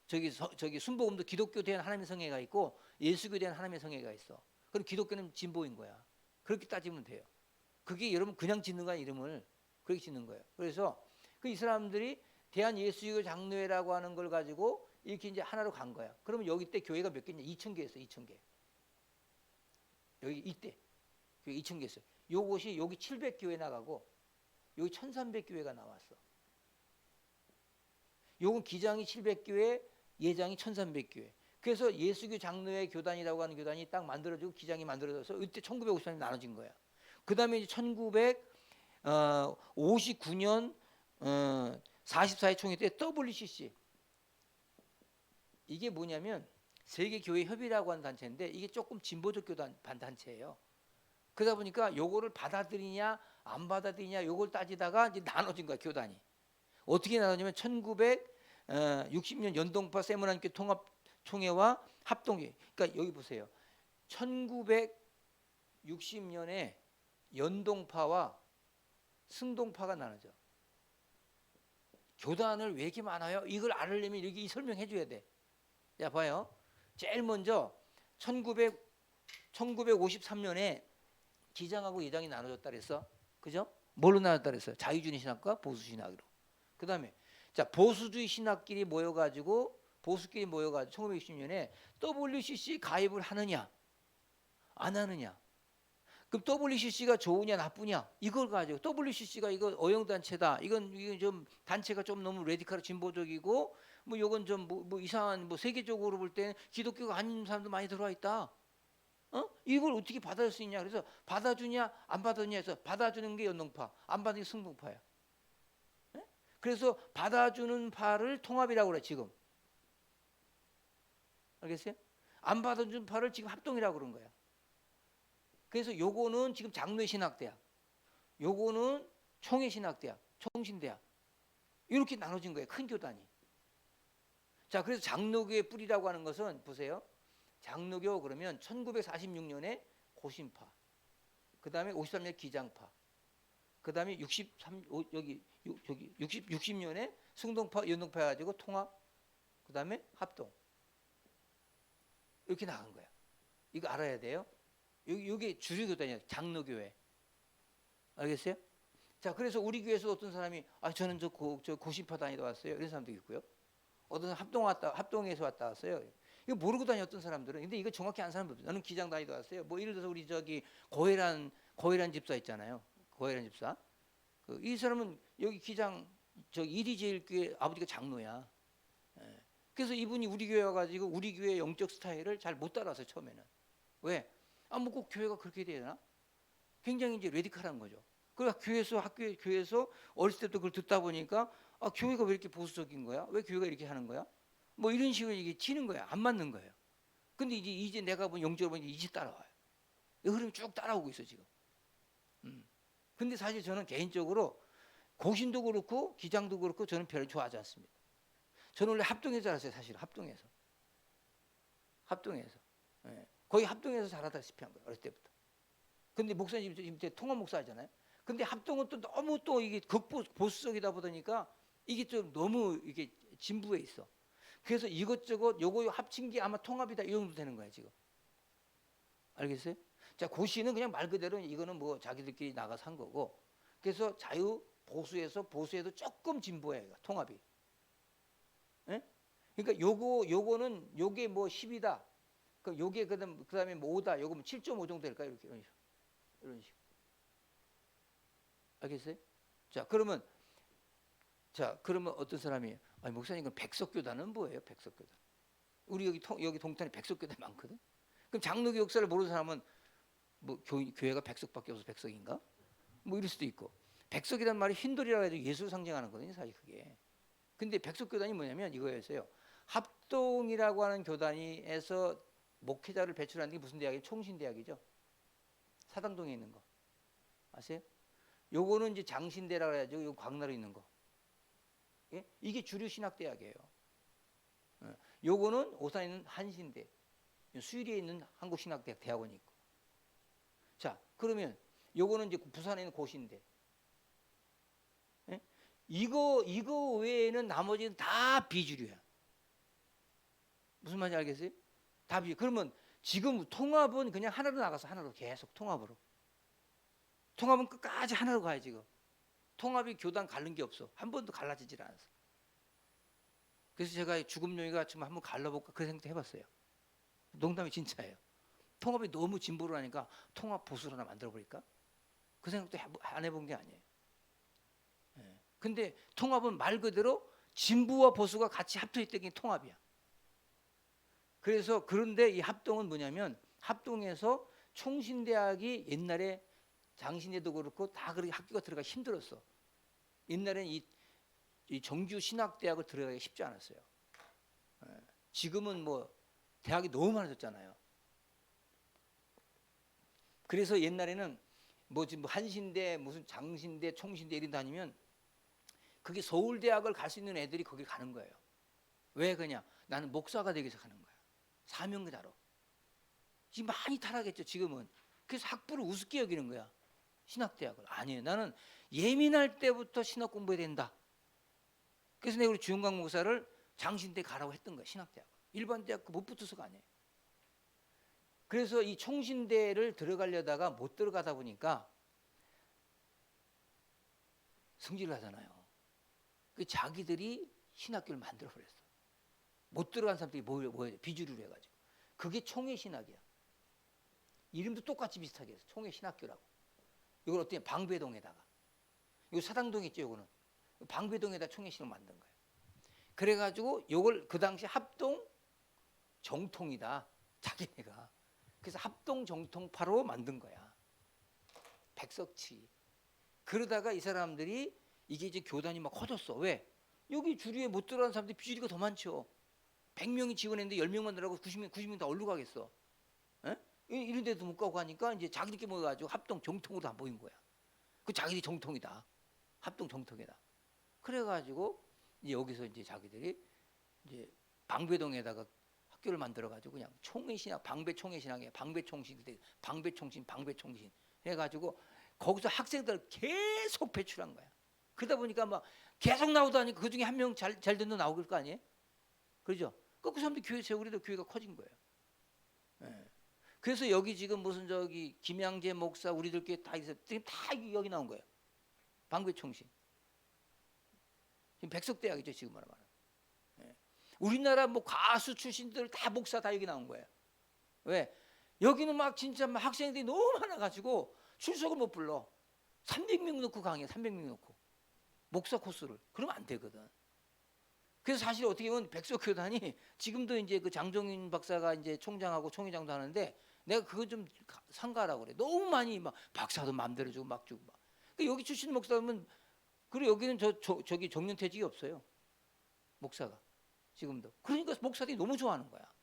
저기 순복음도 기독교 대한 하나님의 성회가 있고 예수교 대한 하나님의 성회가 있어. 그럼 기독교는 진보인 거야. 그렇게 따지면 돼요. 그게 여러분 그냥 짓는 거야. 이름을 그렇게 짓는 거예요. 그래서 이 사람들이 대한 예수교 장로회라고 하는 걸 가지고 이렇게 이제 하나로 간 거야. 그러면 여기 때 교회가 몇 개냐? 2,000개였어. 2,000개. 여기 이때 교회 2,000개였어요. 요것이 여기 700교회 나가고 여기 1,300교회가 나왔어. 요건 기장이 700교회, 예장이 1,300교회. 그래서 예수교 장로회 교단이라고 하는 교단이 딱 만들어지고 기장이 만들어져서 이때 1950년에 나눠진 거야. 그 다음에 이제 1959년 44회 총회 때 WCC, 이게 뭐냐면 세계교회협의라고 하는 단체인데 이게 조금 진보적 교단 반단체예요. 그러다 보니까 요거를 받아들이냐 안 받아들이냐 요걸 따지다가 이제 나눠진 거야. 교단이 어떻게 나눠지면 1960년 연동파 세문안교 통합총회와 합동회. 그러니까 여기 보세요. 1960년에 연동파와 승동파가 나눠져. 교단을 왜 이렇게 많아요? 이걸 알려면 이렇게 설명해 줘야 돼. 자 봐요. 제일 먼저 1953년에 기장하고 예장이 나눠졌다 그랬어. 그죠? 뭘로 나눴다 그랬어요? 자유주의 신학과 보수 신학으로. 그 다음에 자 보수주의 신학끼리 모여가지고 1960년에 WCC 가입을 하느냐 안 하느냐. 그럼 WCC가 좋으냐 나쁘냐 이걸 가지고 WCC가 이거 어영단체다. 이건 좀 단체가 좀 너무 레디컬 진보적이고 뭐 이건 좀 뭐 이상한 뭐 세계적으로 볼 때는 기독교가 아닌 사람도 많이 들어와 있다. 이걸 어떻게 받아줄 수 있냐. 그래서 받아주냐 안 받아주냐 해서 받아주는 게 연동파, 안 받는 게 승동파야. 그래서 받아주는 파를 통합이라고 그래 지금. 알겠어요? 안 받아주는 파를 지금 합동이라고 그런 거야. 그래서 요거는 지금 장로회 신학대학, 요거는 총회 신학대학, 총신대학 이렇게 나눠진 거예요. 큰 교단이. 자, 그래서 장로교의 뿌리라고 하는 것은 보세요. 장로교 그러면 1946년에 고신파, 그 다음에 53년 기장파, 그 다음에 60년에 승동파, 연동파 해가지고 통합, 그 다음에 합동 이렇게 나간 거야. 이거 알아야 돼요. 이게 주류교단이에요. 장로교회. 알겠어요? 자, 그래서 우리 교회에서 어떤 사람이 저는 저 고신파 다니다 왔어요. 이런 사람도 있고요. 어떤 합동에서 왔다 왔어요. 이거 모르고 다녔던 사람들은. 근데 이거 정확히 아는 사람들. 나는 기장 다니다 왔어요. 뭐 예를 들어서 우리 저기 고혜란 집사 있잖아요. 고혜란 집사. 이 사람은 여기 기장 저 이리제일교회 아버지가 장로야. 예. 그래서 이분이 우리 교회 와가지고 우리 교회 영적 스타일을 잘 못 따라서 처음에는. 왜? 뭐 꼭 교회가 그렇게 돼야 되나? 굉장히 이제 레디컬한 거죠. 그러니까 교회에서 어렸을 때부터 그걸 듣다 보니까 교회가 왜 이렇게 보수적인 거야? 왜 교회가 이렇게 하는 거야? 뭐 이런 식으로 이게 치는 거야. 안 맞는 거예요. 근데 이제 내가 본 영적으로 보니 이제 따라와요. 이 흐름이 쭉 따라오고 있어 지금. 근데 사실 저는 개인적으로 고신도 그렇고 기장도 그렇고 저는 별로 좋아하지 않습니다. 저는 원래 합동에서 자랐어요. 사실 합동에서. 예. 거의 합동에서 자라다시피 한 거예요. 어렸을 때부터. 근데 목사님 지금 통합 목사잖아요. 근데 합동은 또 너무 또 이게 보수적이다 보니까 이게 좀 너무 이게 진부해 있어. 그래서 이것저것 요거 합친 게 아마 통합이다 이 정도 되는 거야 지금. 알겠어요? 자, 고시는 그냥 말 그대로 이거는 뭐 자기들끼리 나가서 한 거고. 그래서 자유 보수에도 조금 진보해요. 통합이. 예? 그러니까 요거는 요게 뭐 10이다. 그 요게 그다음에 뭐 5다. 요거 7.5 정도 될까요? 이렇게 이런 식. 알겠어요? 자, 그러면 어떤 사람이 목사님 그 백석교단은 뭐예요? 백석교단. 우리 여기 동탄에 백석교단 많거든. 그럼 장로교 역사를 모르는 사람은 뭐 교회가 백석밖에 없어서 백석인가? 뭐 이럴 수도 있고. 백석이란 말이 흰돌이라고 해도 예수를 상징하는 거거든요, 사실 그게. 근데 백석교단이 뭐냐면 이거였어요. 합동이라고 하는 교단에서 목회자를 배출하는 게 무슨 대학이에요? 총신대학이죠. 사당동에 있는 거. 아세요? 요거는 이제 장신대라고 해야죠. 요 광나루 있는 거. 예? 이게 주류 신학대학이에요. 요거는 오산에 있는 한신대, 수유리에 있는 한국신학대학 대학원이 있고. 자, 그러면 요거는 이제 부산에 있는 고신대. 예? 이거 외에는 나머지는 다 비주류야. 무슨 말인지 알겠어요? 다 비주류. 그러면 지금 통합은 그냥 하나로 나가서 하나로 계속 통합으로. 통합은 끝까지 하나로 가요 지금. 통합이 교단 갈른 게 없어. 한 번도 갈라지질 않았어. 그래서 제가 죽음용이가 지금 한번 갈라볼까 그 생각도 해봤어요. 농담이 진짜예요. 통합이 너무 진보로 하니까 통합 보수로 하나 만들어버릴까? 그 생각도 안 해본 게 아니에요. 예. 근데 통합은 말 그대로 진보와 보수가 같이 합쳐있던 게 통합이야. 그래서 그런데 이 합동은 뭐냐면 합동에서 총신대학이 옛날에 장신대도 그렇고 다 그렇게 학교가 들어가기 힘들었어. 옛날에는 이 정규 신학대학을 들어가기 쉽지 않았어요. 예. 지금은 뭐 대학이 너무 많아졌잖아요. 그래서 옛날에는 뭐 지금 한신대, 무슨 장신대, 총신대 이런 다니면 그게 서울대학을 갈 수 있는 애들이 거기 가는 거예요. 왜 그냥 나는 목사가 되기 위해서 가는 거야. 사명자로. 지금 많이 타락했죠 지금은. 그래서 학부를 우습게 여기는 거야. 신학대학을. 아니에요. 나는 예민할 때부터 신학 공부해야 된다. 그래서 내가 우리 주영광 목사를 장신대 가라고 했던 거야. 신학대학. 일반 대학 못 붙어서가 아니에요. 그래서 이 총신대를 들어가려다가 못 들어가다 보니까 승질을 하잖아요. 그 자기들이 신학교를 만들어 버렸어. 못 들어간 사람들이 비주류를 해가지고. 그게 총회 신학이야. 이름도 똑같이 비슷하게 해서 총회 신학교라고. 이걸 어떻게 방배동에다가. 이거 사당동에 있죠. 이거는 방배동에다 총회 신학을 만든 거예요. 그래가지고 이걸 그 당시 합동 정통이다. 자기네가. 그래서 합동 정통파로 만든 거야. 백석치. 그러다가 이 사람들이 이게 이제 교단이 막 커졌어. 왜? 여기 주류에 못 들어가는 사람들이 비주류가 더 많죠. 100명이 지원했는데 10명만 들어가고 90명 다 어디로 가겠어? 에? 이런 데도 못 가고 하니까 이제 자기들끼리 모여가지고 합동 정통으로 다 모인 거야. 그 자기들이 정통이다. 합동 정통이다. 그래가지고 이제 여기서 이제 자기들이 이제 방배동에다가 학교를 만들어가지고 그냥 총회신학, 방배총회신학이야. 방배총신, 방배총신 해가지고 거기서 학생들 계속 배출한 거야. 그러다 보니까 막 계속 나오다니까 그 중에 한 명 잘 된 놈 나올 거 아니에요? 그렇죠? 그 사람들 교회 세우려도 교회가 커진 거예요. 예. 그래서 여기 지금 무슨 저기 김양재 목사 우리들께 다 있어. 지금 다 여기 나온 거예요. 방배총신. 지금 백석대학이죠 지금 말하면. 예. 우리나라 뭐 가수 출신들 다 목사 다 여기 나온 거예요. 왜? 여기는 막 진짜 막 학생들이 너무 많아가지고 출석을 못 불러. 300명 놓고 강의해. 300명 놓고 목사 코스를. 그러면 안 되거든. 그래서 사실 어떻게 보면 백석교단이 지금도 이제 그 장종인 박사가 이제 총장하고 총회장도 하는데 내가 그거 좀 상가라고 그래. 너무 많이 막 박사도 마음대로 주고 막 주고 막. 그러니까 여기 출신 목사면 그리고 여기는 저기 정년퇴직이 없어요. 목사가 지금도. 그러니까 목사들이 너무 좋아하는 거야.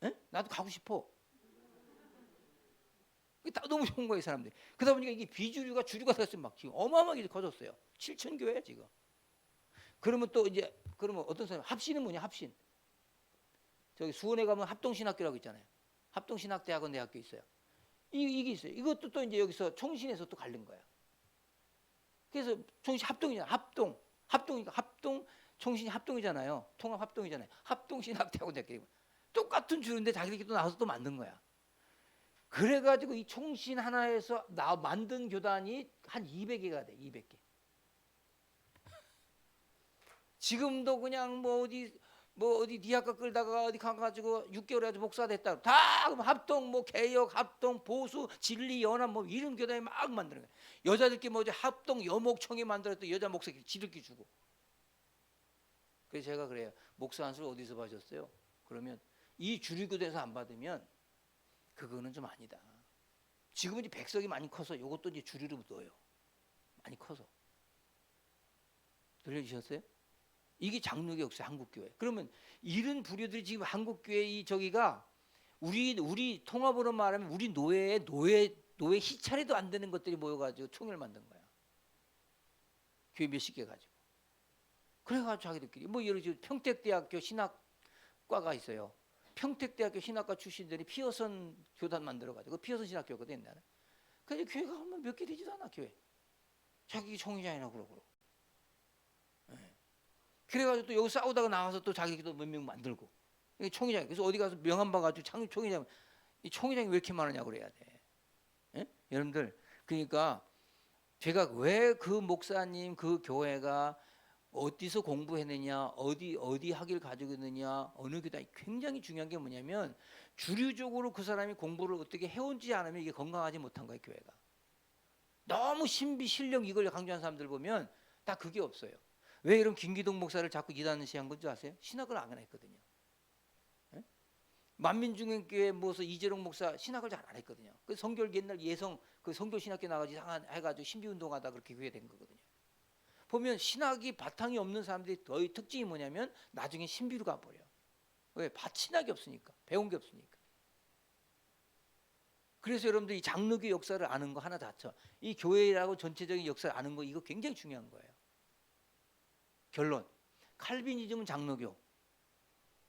에? 나도 가고 싶어. 다 너무 좋은 거예요, 사람들이. 그러다 보니까 이게 비주류가 주류가 됐으면 막 지금 어마어마하게 커졌어요. 7천 교회 지금. 그러면 또 이제 그러면 어떤 사람 합신은 뭐냐? 합신. 저기 수원에 가면 합동신학교라고 있잖아요. 합동신학대학원 대학교 있어요. 이게 있어요. 이것도 또 이제 여기서 총신에서 또 갈린 거야. 그래서 총신 합동이잖아. 합동이니까 합동 총신이 합동이잖아요. 통합 합동이잖아요. 합동신학대학원 대학교. 똑같은 주인데 자기들끼리 또 나와서 또 만든 거야. 그래가지고 이 총신 하나에서 만든 교단이 한 200개가 돼. 200개. 지금도 그냥 뭐 어디 니학과 끌다가 어디 가가지고 6개월 해가지고 목사 됐다. 다 합동 뭐 개혁 합동 보수 진리 연합 뭐 이런 교단이 막 만드는 거야. 여자들끼리 뭐 합동 여목청이 만들었던 여자 목사끼리 지들끼리 주고. 그래서 제가 그래요. 목사 한술 어디서 받으셨어요? 그러면 이 주류교단에서 안 받으면 그거는 좀 아니다. 지금은 이제 백석이 많이 커서 이것도 이제 주류로 넣어요. 많이 커서. 들려주셨어요? 이게 장로교 역사 한국교회. 그러면 이런 부류들이 지금 한국교회 이 저기가 우리 통합으로 말하면 우리 노예 희차례도 안 되는 것들이 모여가지고 총회를 만든 거야. 교회 몇십 개 가지고. 그래가지고 자기들끼리 뭐 예를 들어 평택대학교 신학과가 있어요. 평택대학교 신학과 출신들이 피어선 교단 만들어가지고 피어선 신학교거든 옛날에. 근데 교회가 한번 몇 개 되지도 않아 교회. 자기 총회장이라고 그러고. 네. 그래가지고 또 여기 싸우다가 나와서 또 자기도 몇 명 만들고. 총회장. 그래서 어디 가서 명함 봐가지고 총회장. 이 총회장이 왜 이렇게 많으냐고 그래야 돼. 네? 여러분들 그러니까 제가 왜 그 목사님 그 교회가 어디서 공부했느냐, 어디 학위를 가지고 있느냐, 어느 교단이 굉장히 중요한 게 뭐냐면 주류적으로 그 사람이 공부를 어떻게 해온지 않으면 이게 건강하지 못한 거예요, 교회가. 너무 신비, 신령 이걸 강조하는 사람들 보면 다 그게 없어요. 왜 이런 김기동 목사를 자꾸 이단시한 건지 아세요? 신학을 안 했거든요. 네? 만민중앙교회 모서 이재룡 목사 신학을 잘 안 했거든요. 그 성결 옛날 예성 그 성결 신학교 나가지 해가지고 신비운동하다 그렇게 교회 된 거거든요. 보면 신학이 바탕이 없는 사람들이 더 특징이 뭐냐면 나중에 신비로 가버려. 왜? 신학이 없으니까. 배운 게 없으니까. 그래서 여러분들 이 장로교 역사를 아는 거 하나 다쳐. 이 교회라고 전체적인 역사를 아는 거 이거 굉장히 중요한 거예요. 결론. 칼빈이즘은 장로교.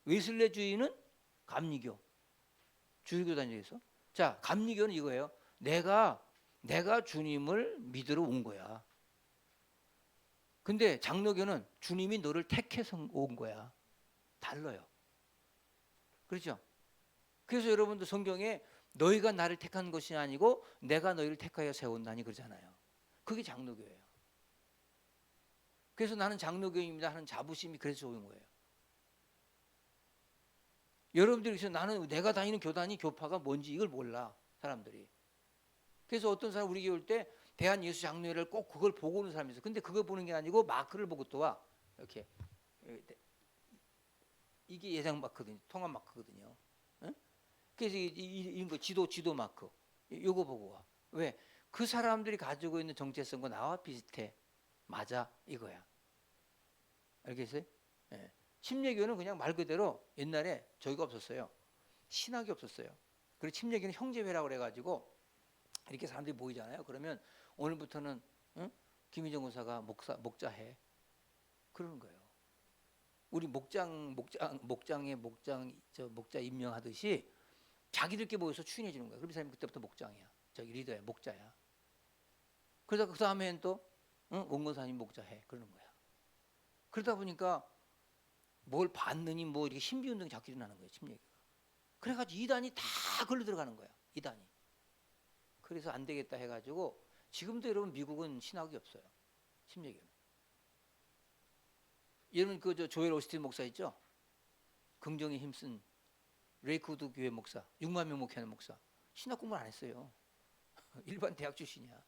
웨슬레주의는 감리교. 주류교단에서. 자, 감리교는 이거예요. 내가 주님을 믿으러 온 거야. 근데 장로교는 주님이 너를 택해서 온 거야. 달라요. 그렇죠? 그래서 여러분도 성경에 너희가 나를 택한 것이 아니고 내가 너희를 택하여 세운다니 그러잖아요. 그게 장로교예요. 그래서 나는 장로교입니다 하는 자부심이 그래서 좋은 거예요. 여러분들이 그래서 나는 내가 다니는 교파가 뭔지 이걸 몰라 사람들이. 그래서 어떤 사람 우리 교회 올 때 대한예수 장로회를 꼭 그걸 보고 오는 사람이 있어요. 근데 그걸 보는 게 아니고 마크를 보고 또 와. 이렇게. 이게 예장 마크거든요. 통합 마크거든요. 응? 그래서 이런 거 지도 마크. 요거 보고 와. 왜? 그 사람들이 가지고 있는 정체성과 나와 비슷해. 맞아. 이거야. 알겠어요? 예. 침례교는 그냥 말 그대로 옛날에 저희가 없었어요. 신학이 없었어요. 그리고 침례교는 형제회라고 그래가지고 이렇게 사람들이 모이잖아요. 그러면 오늘부터는 응? 김희정 의사가 목자해. 그러는 거예요. 우리 목자 임명하듯이 자기들끼리 모여서 추인해 주는 거예요. 그럼 이 사람이 그때부터 목장이야. 저기 리더야, 목자야. 그러다 그 다음에는 또 원건사님 목자해. 그러는 거야. 그러다 보니까 뭘 받느니 뭐 이렇게 신비운동이 자꾸 일어나는 거예요. 침례교가. 그래가지고 이단이 다 걸려 들어가는 거야. 이단이. 그래서 안 되겠다 해가지고 지금도 여러분 미국은 신학이 없어요. 침례교는. 여러분 그 조엘 오스틴 목사 있죠? 긍정에 힘쓴 레이크우드 교회 목사, 6만 명 목회하는 목사. 신학 공부를 안 했어요. 일반 대학 출신이야.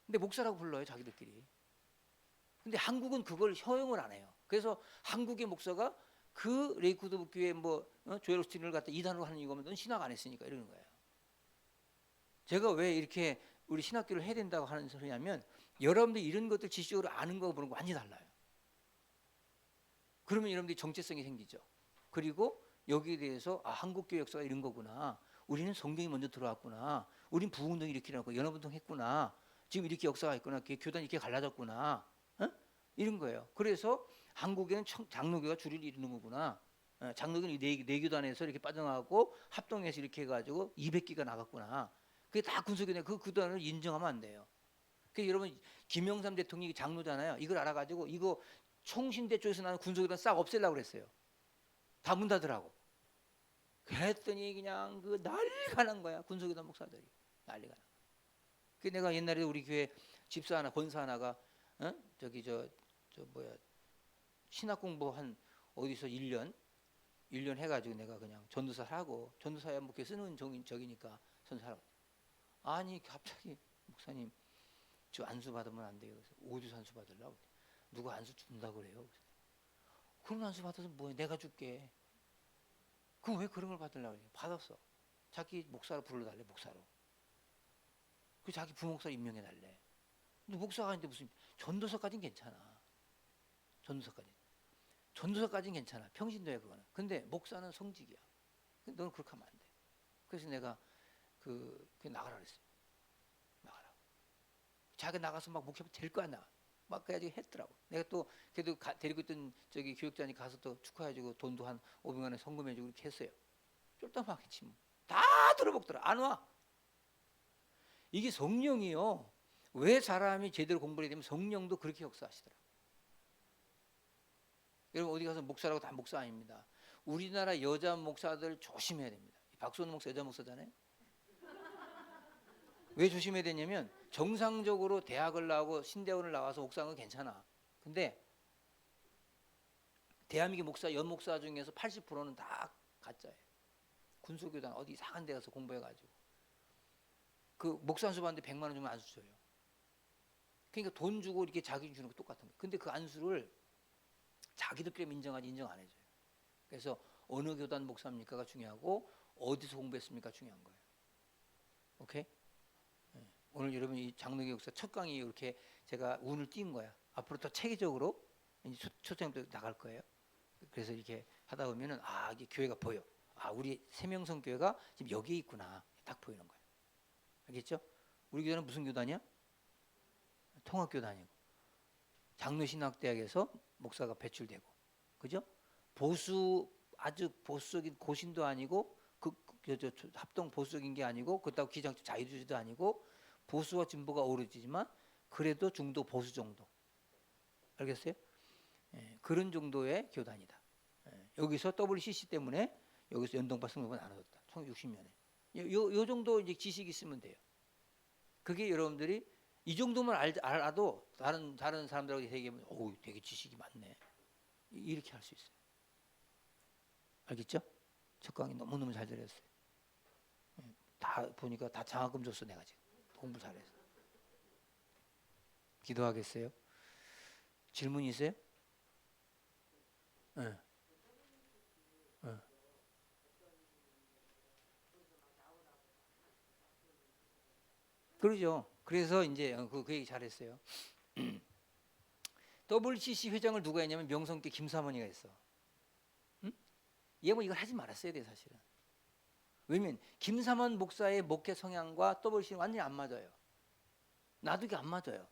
근데 목사라고 불러요, 자기들끼리. 근데 한국은 그걸 허용을 안 해요. 그래서 한국의 목사가 그 레이크우드 교회 조엘 오스틴을 갖다 이단으로 하는 이유가 넌 신학 안 했으니까 이러는 거예요. 제가 왜 이렇게 우리 신학교를 해야 된다고 하는 소리냐면 여러분들이 이런 것들 지식적으로 아는 거하고 보는 거 완전히 달라요. 그러면 여러분들이 정체성이 생기죠. 그리고 여기에 대해서 한국교회 역사가 이런 거구나. 우리는 성경이 먼저 들어왔구나. 우린 부운동이 이렇게 일어났고 연합운동 했구나. 지금 이렇게 역사가 있구나. 교단이 이렇게 갈라졌구나. 이런 거예요. 그래서 한국에는 장로교가 주를 이루는 거구나. 장로교는 네 교단에서 이렇게 빠져나가고 합동해서 이렇게 해가지고 200기가 나갔구나. 그게 다 군소교단 그 교단을 인정하면 안 돼요. 그래서 여러분 김영삼 대통령이 장로잖아요. 이걸 알아가지고 이거 총신대 쪽에서 나는 군소교단 싹 없애려고 그랬어요. 다 문 닫으라고. 그랬더니 그냥 그 난리가 난 거야. 군소교단 목사들이 난리가 난 거야. 그 내가 옛날에 우리 교회 집사 하나 권사 하나가 저기 저 신학 공부 한 어디서 1년 해가지고 내가 그냥 전도사 하고 전도사야 뭐 이렇게 쓰는 적이니까 전도사라고. 아니 갑자기 목사님 저 안수 받으면 안 돼요. 그래서 어디서 안수 받으려고? 누가 안수 준다고 그래요. 그런 안수 받아서 뭐해? 내가 줄게. 그럼 왜 그런 걸 받으려고 그래? 받았어. 자기 목사로 불러달래. 목사로. 그 자기 부목사 임명해달래. 근데 목사가 아닌데 무슨 전도사까지는 괜찮아. 전도사까지는 괜찮아. 평신도야 그거는. 근데 목사는 성직이야. 너는 그렇게 하면 안 돼. 그래서 내가 그 나가라 그랬어요. 나가라. 자기가 나가서 막 목회하면 될 거야 나. 막 그래가지고 했더라고. 내가 또 걔도 데리고 있던 저기 교육자니 가서 또 축하해주고 돈도 한 500만 원 성금해주고 이렇게 했어요. 쫄딱하겠지 뭐. 다 들어먹더라. 안 와. 이게 성령이요. 왜 사람이 제대로 공부를 해야 되면 성령도 그렇게 역사하시더라. 여러분 어디 가서 목사라고 다 목사 아닙니다. 우리나라 여자 목사들 조심해야 됩니다. 박수원 목사 여자 목사잖아요. 왜 조심해야 되냐면 정상적으로 대학을 나오고 신대원을 나와서 옥상은 괜찮아. 근데 대한민국 목사 연목사 중에서 80%는 다 가짜예요. 군소교단 어디 이상한 데 가서 공부해가지고 그 목사 안수 받는데 100만 원 주면 안수 줘요. 그러니까 돈 주고 이렇게 자기 주는 거 똑같은 거예요. 근데 그 안수를 자기들끼리 인정하지 인정 안 해줘요. 그래서 어느 교단 목사입니까가 중요하고 어디서 공부했습니까 중요한 거예요. 오케이? 오늘 여러분 이 장로교 역사 첫 강의 이렇게 제가 운을 띈 거야. 앞으로 더 체계적으로 이제 초청도 나갈 거예요. 그래서 이렇게 하다 보면은 이게 교회가 보여. 우리 세명성 교회가 지금 여기에 있구나. 딱 보이는 거예요. 알겠죠? 우리 교회는 무슨 교단이야? 통합교단이고 장로신학대학에서 목사가 배출되고, 그죠? 아주 보수적인 고신도 아니고 합동 보수적인 게 아니고 그렇다고 기장적 자유주의도 아니고 보수와 진보가 어우러지지만 그래도 중도 보수 정도. 알겠어요? 그런 정도의 교단이다. 여기서 WCC 때문에 여기서 연동파 승록을 나눠줬다. 1960년에. 요 정도 이제 지식이 있으면 돼요. 그게 여러분들이 이 정도만 알아도 다른 사람들하고 얘기하면 되게 지식이 많네. 이렇게 할 수 있어요. 알겠죠? 첫 강의 너무너무 잘 들었어요. 다 보니까 다 장학금 줬어 내가 지금. 공부 잘해서. 기도하겠어요? 질문 있어요? 네. 그러죠. 그래서 이제 그 얘기 잘했어요. WCC 회장을 누가 했냐면 명성때 김사모니가 했어. 응? 얘 뭐 이걸 하지 말았어야 돼 사실은. 왜냐면 김삼원 목사의 목회 성향과 WCC는 완전히 안 맞아요. 나도 이게 안 맞아요.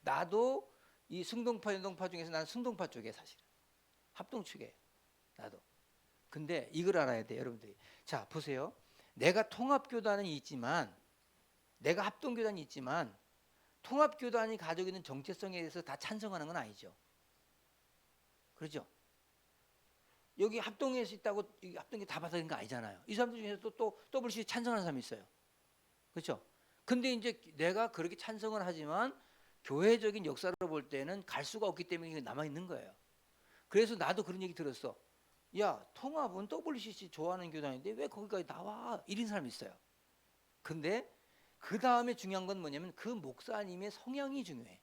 나도 이 승동파 연동파 중에서 나는 승동파 쪽에 사실은 합동 측에 나도. 근데 이걸 알아야 돼 여러분들이. 자 보세요. 내가 통합교단은 있지만 내가 합동교단이 있지만 통합교단이 가지고 있는 정체성에 대해서 다 찬성하는 건 아니죠. 그렇죠? 여기 합동에서 있다고 합동이 다 받아들인 거 아니잖아요. 이 사람들 중에서 또 WCC 찬성하는 사람이 있어요. 그렇죠? 근데 이제 내가 그렇게 찬성을 하지만 교회적인 역사로 볼 때는 갈 수가 없기 때문에 이게 남아 있는 거예요. 그래서 나도 그런 얘기 들었어. 야, 통합은 WCC 좋아하는 교단인데 왜 거기까지 나와? 이런 사람이 있어요. 근데 그 다음에 중요한 건 뭐냐면 그 목사님의 성향이 중요해.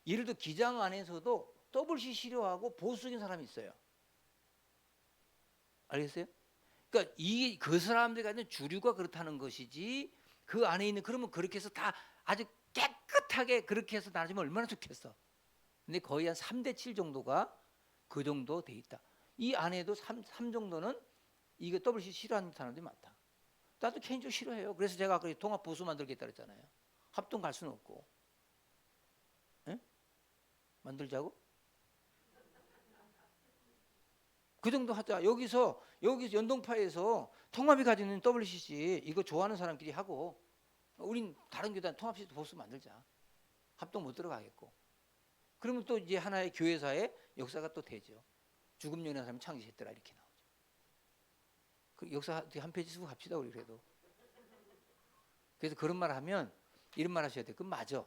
예를 들어 기장 안에서도 WCC 싫어하고 보수적인 사람이 있어요. 알겠어요? 그러니까 그 사람들 같은 주류가 그렇다는 것이지 그 안에 있는 그러면 그렇게 해서 다 아주 깨끗하게 그렇게 해서 나눠주면 얼마나 좋겠어. 근데 거의 한 3대 7 정도가 그 정도 돼 있다. 이 안에도 3 정도는 이거 WC 싫어하는 사람들이 많다. 나도 개인적으로 싫어해요. 그래서 제가 아까 통합 보수 만들겠다 그랬잖아요. 합동 갈 수는 없고. 에? 만들자고? 그 정도 하자. 여기서 연동파에서 통합이 가지는 WCC 이거 좋아하는 사람끼리 하고 우린 다른 교단 통합시도 보수 만들자. 합동 못 들어가겠고. 그러면 또 이제 하나의 교회사의 역사가 또 되죠. 죽음 연한 사람이 창시했더라 이렇게 나오죠. 그 역사 한 페이지 쓰고 갑시다 우리 그래도. 그래서 그런 말 하면 이런 말 하셔야 돼. 그건 맞아.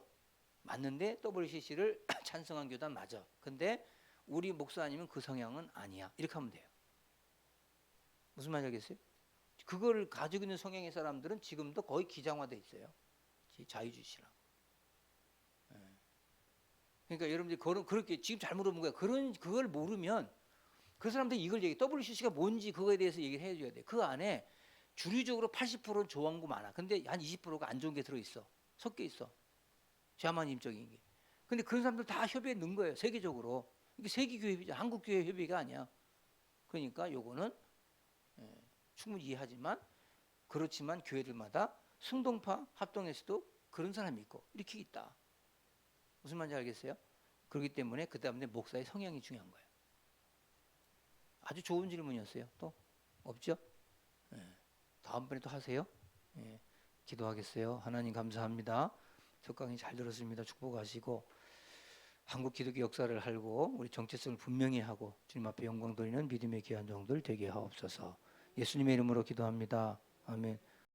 맞는데 WCC를 찬성한 교단 맞아. 근데 우리 목사님은 그 성향은 아니야. 이렇게 하면 돼요. 무슨 말인지 알겠어요? 그걸 가지고 있는 성향의 사람들은 지금도 거의 기장화돼 있어요. 자유주의라고. 그러니까 여러분들이 그렇게 지금 잘 물어본 거야. 그걸 모르면 그 사람들이 이걸 WCC가 뭔지 그거에 대해서 얘기를 해줘야 돼. 그 안에 주류적으로 80%는 좋은 거 많아. 근데 한 20%가 안 좋은 게 들어있어. 섞여 있어. 샤머님적인 게. 근데 그런 사람들 다 협의에 넣은 거예요. 세계적으로. 이게 세계교회 협의죠. 한국교회 협의가 아니야. 그러니까 요거는 충분히 이해하지만 그렇지만 교회들마다 승동파 합동에서도 그런 사람이 있고 이렇게 있다. 무슨 말인지 알겠어요? 그렇기 때문에 그 다음에 목사의 성향이 중요한 거예요. 아주 좋은 질문이었어요. 또 없죠? 다음번에 또 하세요. 기도하겠어요. 하나님 감사합니다. 첫 강의 잘 들었습니다. 축복하시고 한국 기독교 역사를 알고 우리 정체성을 분명히 하고 주님 앞에 영광 돌리는 믿음의 귀한 종들 되게 하옵소서. 예수님의 이름으로 기도합니다. 아멘.